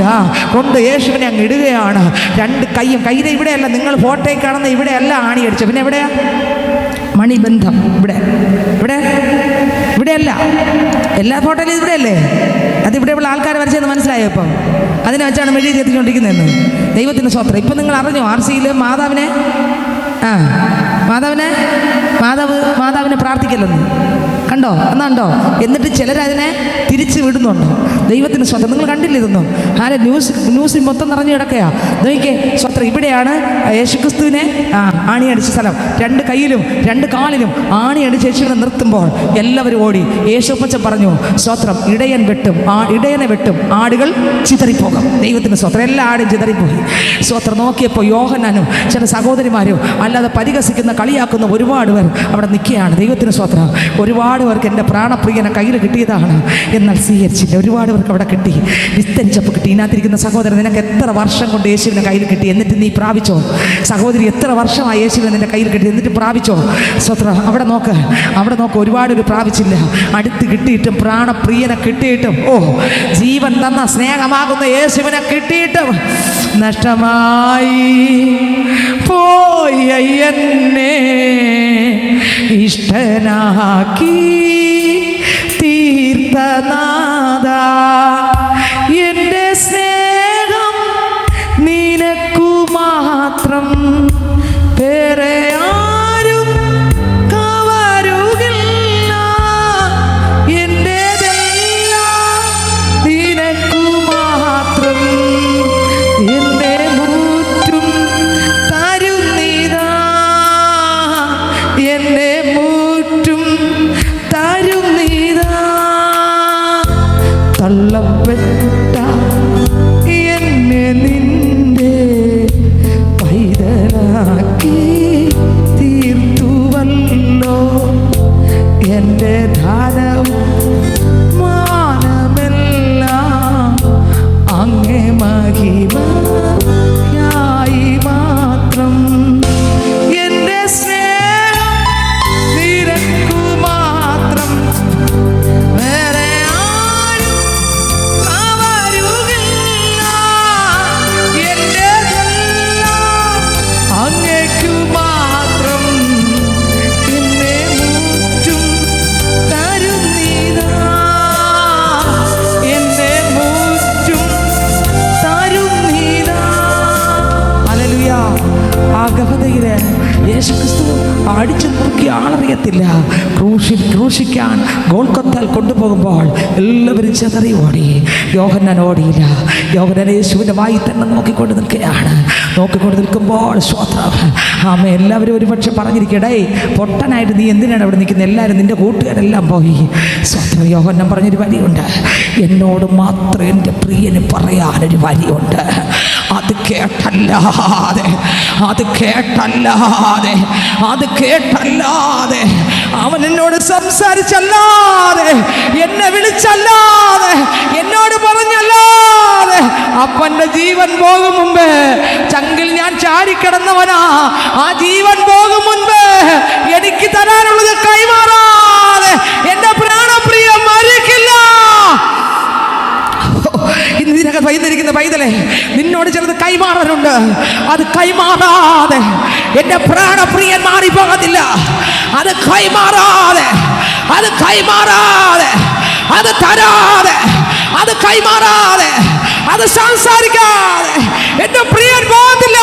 കൊണ്ട് യേശുവിനെ അങ്ങ് ഇടുകയാണ്. 2 കൈയും. കയ്യിലെ ഇവിടെയല്ല, നിങ്ങൾ ഫോട്ടോയിൽ കാണുന്ന ഇവിടെയല്ല ആണി അടിച്ചു. പിന്നെ എവിടെയാ? മണിബന്ധം. ഇവിടെയല്ല. എല്ലാ ഫോട്ടോയിലും ഇവിടെ അല്ലേ? അതിവിടെ ഉള്ള ആൾക്കാരെ വരച്ചെന്ന് മനസ്സിലായോ? ഇപ്പം അതിനെ വെച്ചാണ് മെഴുകി എത്തിക്കൊണ്ടിരിക്കുന്നതെന്ന്. ദൈവത്തിന് സ്വത്രം. ഇപ്പം നിങ്ങൾ അറിഞ്ഞോ RC-യിൽ മാതാവിനെ പ്രാർത്ഥിക്കല്ലെന്ന് കണ്ടോ? എന്നാണ്ടോ? എന്നിട്ട് ചിലരതിനെ തിരിച്ചു വിടുന്നുണ്ട്. ദൈവത്തിന് സ്വത്രം. നിങ്ങൾ കണ്ടില്ല ഇതൊന്നും? ന്യൂസിൽ മൊത്തം നിറഞ്ഞു കിടക്കുകയാ. നോക്കിക്കേ സ്വത്രം. ഇവിടെയാണ് യേശുക്രിസ്തുവിനെ ആണിയടിച്ച സ്ഥലം. 2 കൈയിലും 2 കാലിലും ആണിയടിച്ച് യേശുവിനെ നിർത്തുമ്പോൾ എല്ലാവരും ഓടി. യേശുപ്പച്ചൻ പറഞ്ഞു സ്വത്രം, ഇടയനെ വെട്ടും ആടുകൾ ചിതറിപ്പോകും. ദൈവത്തിന് സ്വത്രം. എല്ലാ ആടും ചിതറിപ്പോയി. സ്വത്രം. നോക്കിയപ്പോൾ യോഹന്നാനും ചില സഹോദരിമാരും അല്ലാതെ പരിഹസിക്കുന്ന കളിയാക്കുന്ന ഒരുപാട് പേർ അവിടെ നിൽക്കുകയാണ്. ദൈവത്തിന് സ്വത്രം. ഒരുപാട് പേർക്ക് എൻ്റെ പ്രാണപ്രിയനെ കയ്യിൽ കിട്ടിയതാണ്, എന്നാൽ സ്വീകരിച്ചില്ല. ഒരുപാട് പേർക്ക് അവിടെ കിട്ടി, വിസ്തരിച്ചപ്പോൾ കിട്ടി. ഇതിനകത്തിരിക്കുന്ന സഹോദരൻ, നിനക്ക് എത്ര വർഷം കൊണ്ട് യേശുവിനെ കയ്യിൽ കിട്ടി, എന്നിട്ട് നീ പ്രാപിച്ചോ? സഹോദരി, എത്ര വർഷമായി യേശുവിനെ നിൻ്റെ കയ്യിൽ കിട്ടി, എന്നിട്ട് പ്രാപിച്ചോ? സ്വത്രം. അവിടെ നോക്ക്. ഒരുപാട് ഒരു പ്രാപിച്ചില്ല. അടുത്ത് കിട്ടിയിട്ടും പ്രാണപ്രിയനെ കിട്ടിയിട്ടും ജീവൻ തന്ന സ്നേഹമാകുന്ന യേശുവിനെ കിട്ടിയിട്ടും നഷ്ടമായി പോയ എന്നെ ഇഷ്ടനാക്കി തീർത്തനാഥാ, എൻ്റെ സ്നേഹം നിനക്കു മാത്രം, വേറെ ആരും കവരുകില്ല. എൻ്റെതെല്ലാം നിനക്കു മാത്രം, എൻ്റെ മുറ്റും തരുന്നിതാ, എൻ്റെ മുറ്റും തരുന്നിതാ. തള്ളപ്പെട്ട എന്നെ നിന്റെ പൈതലാക്കി തീർത്തുവല്ലോ. എൻ്റെ ധനവും മാനമെല്ലാം അങ്ങേ മഹിമയായി മാത്രം. എൻ്റെ സ്നേഹം നിനക്കു മാത്രം, വേറെ ആരും കവരുകില്ല. എൻ്റെതെല്ലാം അങ്ങേക്കു മാത്രം, എന്നെ മുറ്റും തരുന്നിതാ, എന്നെ മുറ്റും തരുന്നിതാ. ഹല്ലേലൂയ. ആ ഗഹതയില് യേശുക്രിസ്തു അടിച്ചു നോക്കി ആളറിയത്തില്ല. ക്രൂശിക്കാൻ ഗോൽഗൊത്താൽ കൊണ്ടുപോകുമ്പോൾ എല്ലാവരും ചെതറി ഓടി. യോഹന്നാൻ ഓടിയില്ല. യോഹന്നാൻ യേശുവിൻ്റെ വായി തന്നെ നോക്കിക്കൊണ്ട് നിൽക്കുകയാണ്. നോക്കിക്കൊണ്ട് നിൽക്കുമ്പോൾ സ്വത്രം. എല്ലാവരും ഒരുപക്ഷെ പറഞ്ഞിരിക്കടേ, പൊട്ടനായിട്ട് നീ എന്തിനാണ് അവിടെ നിൽക്കുന്നത്? എല്ലാവരും നിൻ്റെ കൂട്ടുകാരെല്ലാം പോയി. സ്വത്രം. യോഹന്നാൻ പറഞ്ഞൊരു വരിയുണ്ട്, എന്നോട് മാത്രം എൻ്റെ പ്രിയന് പറയാനൊരു വരിയുണ്ട്. അത് കേട്ടല്ലാതെ അവൻ എന്നോട് സംസാരിച്ചല്ലാതെ, എന്നെ വിളിച്ചല്ലാതെ, എന്നോട് പറഞ്ഞല്ലാതെ അപ്പൻ്റെ ജീവൻ പോകും മുമ്പ്, ചങ്കിൽ ഞാൻ ചാടിക്കിടന്നവനാ, ആ ജീവൻ പോകും മുൻപ് എനിക്ക് തരാനുള്ളത് കൈമാറാതെ എൻ്റെ പ്രാണപ്രിയ മരിക്കില്ല. ഇന്ന് ഇതിനകത്ത് വൈകുന്നിരിക്കുന്ന പൈതലെ, നിന്നോട് ചിലത് കൈമാറാനുണ്ട്. അത് കൈമാറാതെ എൻ്റെ പ്രാണപ്രിയൻ മാറിപ്പോകത്തില്ല. അത് കൈമാറാതെ, അത് തരാതെ, അത് കൈമാറാതെ, അത് സംസാരിക്കാതെ എൻ്റെ പ്രിയൻ പോകത്തില്ല.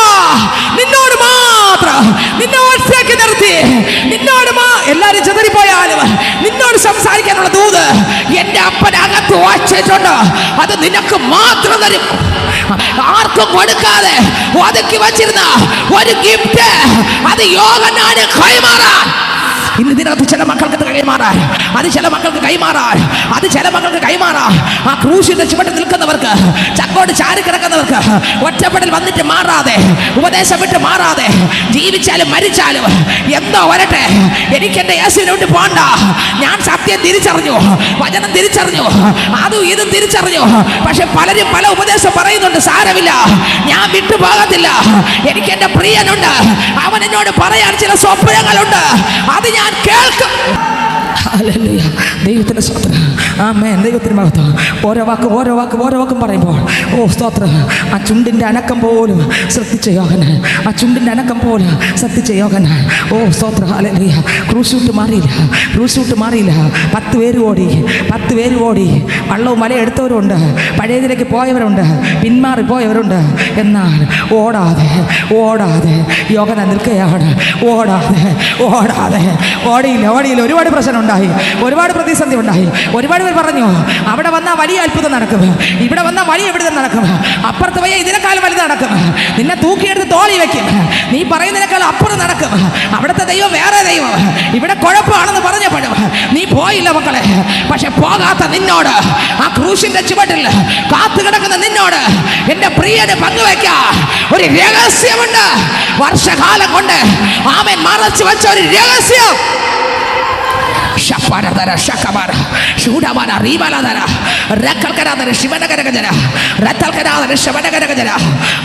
നിന്നോട് മാത്രം, നിന്നെ ഒറ്റയ്ക്ക് നിർത്തി, എല്ലാവരും ചെതറിപ്പോയാലും നിന്നോട് സംസാരിക്കാനുള്ള ദൂത് എൻ്റെ അപ്പനകത്ത് വച്ചിട്ടുണ്ട്. അത് നിനക്ക് മാത്രം തരും. ആർക്കും കൊടുക്കാതെ ഒതുക്കി വച്ചിരുന്ന ഒരു ഗിഫ്റ്റ് അത് യോഹന്നാന് കൈമാറാൻ. ഇന്ന് ഇതിനകത്ത് ചില മക്കൾക്ക് കൈമാറാൻ, അത് ചില മക്കൾക്ക് കൈമാറാൻ, അത് ചില മക്കൾക്ക് കൈമാറാൻ. ആ ക്രൂശിന്റെ ചുവട്ടിൽ നിൽക്കുന്നവർക്ക്, ചക്കോട് ചാരി കിടക്കുന്നവർക്ക്, ഒറ്റപ്പെടൽ വന്നിട്ട് മാറാതെ, ഉപദേശം വിട്ട് മാറാതെ, ജീവിച്ചാലും മരിച്ചാലും എന്തോ വരട്ടെ, എനിക്ക് എൻ്റെ യേശുവിനോട്ട് പോണ്ട. ഞാൻ സത്യം തിരിച്ചറിഞ്ഞു, വചനം തിരിച്ചറിഞ്ഞു, അതും ഇതും തിരിച്ചറിഞ്ഞു. പക്ഷെ പലരും പല ഉപദേശം പറയുന്നുണ്ട്. സാരമില്ല, ഞാൻ വിട്ടുപോകത്തില്ല. എനിക്ക് എൻ്റെ പ്രിയനുണ്ട്. അവൻ എന്നോട് പറയാൻ ചില സ്വപ്നങ്ങളുണ്ട്. അത് ഞാൻ കേൾക്കും. ഹല്ലേലൂയ. ദൈവത്തിൻ്റെ സ്തോത്രം. ആമേൻ. ദൈവത്തിന് മഹത്വം. ഓരോ വാക്കും പറയുമ്പോൾ സ്തോത്രം. ആ ചുണ്ടിൻ്റെ അനക്കം പോലും ശ്രദ്ധിച്ച യോഹന്നാൻ, ആ ചുണ്ടിൻ്റെ അനക്കം പോലും ശ്രദ്ധിച്ച യോഹന്നാൻ. സ്തോത്രം. ഹല്ലേലൂയ. ക്രൂശൂട്ട് മാറിയില്ല. 10 പേര് ഓടി. വള്ളവും മല എടുത്തവരുണ്ട്, പഴയതിലേക്ക് പോയവരുണ്ട്, പിന്മാറിപ്പോയവരുണ്ട്. എന്നാൽ ഓടാതെ യോഹന്നാൻ നിൽക്കുകയാണ്. ഓടിയില്ല. ഒരുപാട് പ്രശ്നം ഉണ്ടായി, ഒരുപാട് പ്രതിസന്ധി ഉണ്ടായി. ഒരുപാട് പേർ പറഞ്ഞു അവിടെ വന്നാൽ വലിയ അത്ഭുതം നടക്കും, ഇവിടെ വന്നാൽ വലിയ എവിടുന്ന് നടക്കും, അപ്പുറത്ത് പോയ ഇതിനേക്കാളും വലുത് നടക്കും, നിന്നെ തൂക്കിയെടുത്ത് തോളി വെക്കും, നീ പറയുന്നതിനേക്കാൾ അപ്പുറം നടക്കും, അവിടുത്തെ ദൈവം വേറെ ദൈവം, ഇവിടെ കുഴപ്പമാണെന്ന് പറഞ്ഞപ്പോഴും നീ പോയില്ല മക്കളെ. പക്ഷെ പോകാത്ത നിന്നോട്, ആ ക്രൂശിന്റെ ചുവട്ടിൽ കാത്തു കിടക്കുന്ന നിന്നോട് എന്റെ പ്രിയന് പങ്കുവെക്കാൻ ഒരു രഹസ്യമുണ്ട്. വർഷകാലം കൊണ്ട് ആമേൻ മറച്ചു വെച്ച ഒരു രഹസ്യം.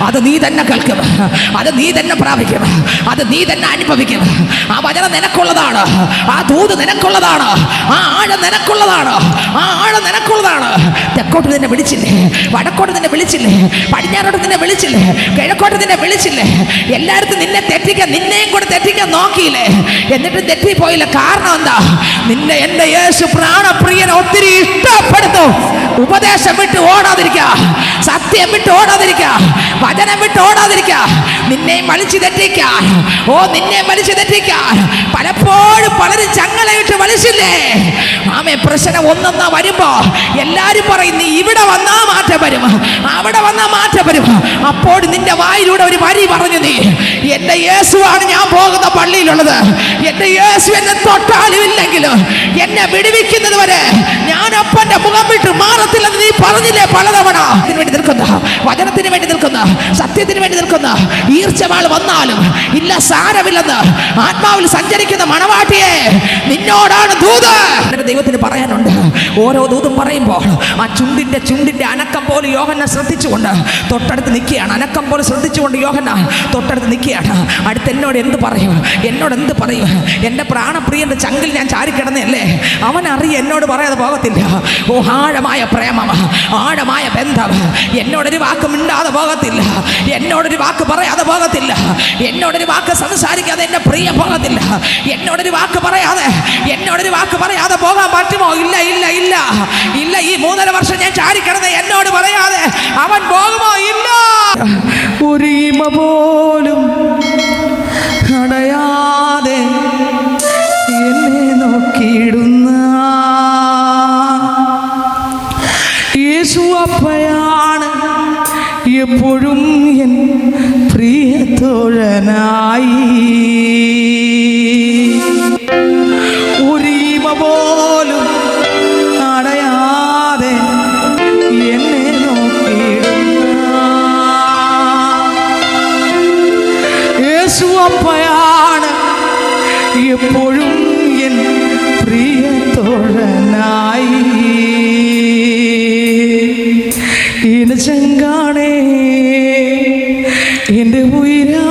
അത് നീ തന്നെ കേൾക്കും, അത് നീ തന്നെ പ്രാപിക്കും, അത് നീ തന്നെ അനുഭവിക്കും. ആ വചനം നിനക്കുള്ളതാണ്, ആ ദൂത് നിനക്കുള്ളതാണ്, ആ ആഴം നിനക്കുള്ളതാണ്, ആ ആഴം നിനക്കുള്ളതാണ്. തെക്കോട്ട് നിന്നെ വിളിച്ചില്ലേ, വടക്കോട്ട് നിന്നെ വിളിച്ചില്ലേ, പടിഞ്ഞാറോട്ട് നിന്നെ വിളിച്ചില്ലേ, കിഴക്കോട്ട് നിന്നെ വിളിച്ചില്ലേ, എല്ലായിടത്തും നിന്നെ തെറ്റിക്കാൻ, നിന്നെയും കൂടെ തെറ്റിക്കാൻ നോക്കിയില്ലേ, എന്നിട്ട് തെറ്റിപ്പോയില്ല. കാരണം എന്താ? നിന്നെ എന്റെ യേശു പ്രാണപ്രിയനെ ഒത്തിരി ഇഷ്ടപ്പെടുന്നു. ഉപദേശം വിട്ട് ഓടാതിരിക്കുക, സത്യം വിട്ട് ഓടാതിരിക്കുക, വചനം വിട്ട് ഓടാതിരിക്കുക. നിന്നെയും വലിച്ചു തെറ്റിക്കാൻ, നിന്നെയും വലിച്ചു തെറ്റിക്കാൻ പലപ്പോഴും പലരും ചങ്ങലയിട്ട് വലിച്ചില്ലേ. പ്രശ്നം ഒന്നൊന്നാ വരുമ്പോ എല്ലാരും പറയും നീ ഇവിടെ വന്നാ മാറ്റം വരും, അവിടെ വന്നാ മാറ്റം വരും. അപ്പോൾ നിന്റെ വായിലൂടെ ഒരു വരി പറഞ്ഞു, നീ എന്റെ യേശുവാണ് ഞാൻ പോകുന്ന പള്ളിയിലുള്ളത്, എന്റെ യേശു എന്നെ തൊട്ടാലും ഇല്ലെങ്കിലും എന്നെ വിടുവിക്കുന്നത് വരെ ഞാൻ അപ്പന്റെ മുഖം വിട്ട് മാറത്തില്ലെന്ന് നീ പറഞ്ഞില്ലേ പലതവണ. ഇതിനു വേണ്ടി നിൽക്കുന്ന, വചനത്തിന് വേണ്ടി നിൽക്കുന്ന, സത്യത്തിന് വേണ്ടി നിൽക്കുന്ന, ഈർച്ചവാൾ വന്നാലും ഇല്ല സാരമില്ലെന്ന് ആത്മാവിൽ സഞ്ചരിക്കുന്ന മണവാട്ടിയെ, നിന്നോടാണ് ദൂത്. ദൈവത്തിന് പറയാനുണ്ട്. ഓരോ ദൂതും പറയുമ്പോൾ ആ ചുണ്ടിന്റെ അനക്കം പോലെ യോഹന്നാൻ ശ്രദ്ധിച്ചുകൊണ്ട് തൊട്ടടുത്ത് നിൽക്കുകയാണ്. അനക്കം പോലെ ശ്രദ്ധിച്ചുകൊണ്ട് യോഹന്നാൻ തൊട്ടടുത്ത് നിൽക്കുകയാണ്. അടുത്ത് എന്നോട് എന്ത് പറയും? എൻ്റെ പ്രാണപ്രിയന്റെ ചങ്കിൽ ഞാൻ ചാരിക്കിടന്നല്ലേ. അവനറിയ എന്നോട് പറയാതെ പോകത്തില്ല. ആഴമായ പ്രേമം, ആഴമായ ബന്ധം. എന്നോടൊരു വാക്ക് മിണ്ടാതെ പോകത്തില്ല, എന്നോടൊരു വാക്ക് പറയാതെ പോകത്തില്ല, എന്നോടൊരു വാക്ക് സംസാരിക്കാതെ എൻ്റെ പ്രിയ പോകത്തില്ല. എന്നോടൊരു വാക്ക് പറയാതെ പോകാൻ പറ്റുമോ? ഇല്ല. ഈ 3.5 വർഷം ഞാൻ ചാരിക്കിടന്ന് എന്നോട് പറയാതെ അവൻ പോകുമോ? ഇല്ല. ഒരു ഇമ പോലും അടയാതെ എന്നെ നോക്കിയിടുന്ന യേശു അപ്പയാണ് എപ്പോഴും എൻ പ്രിയ തോഴനായി. ഒരു ഇമ പോലും അടയാതെ എന്നെ നോക്കിയിടുന്ന യേശു അപ്പയാണ് എപ്പോഴും എൻ പ്രിയ തോഴനായി. എന്റെ ചെങ്കാണേ, എന്റെ ഉയരാ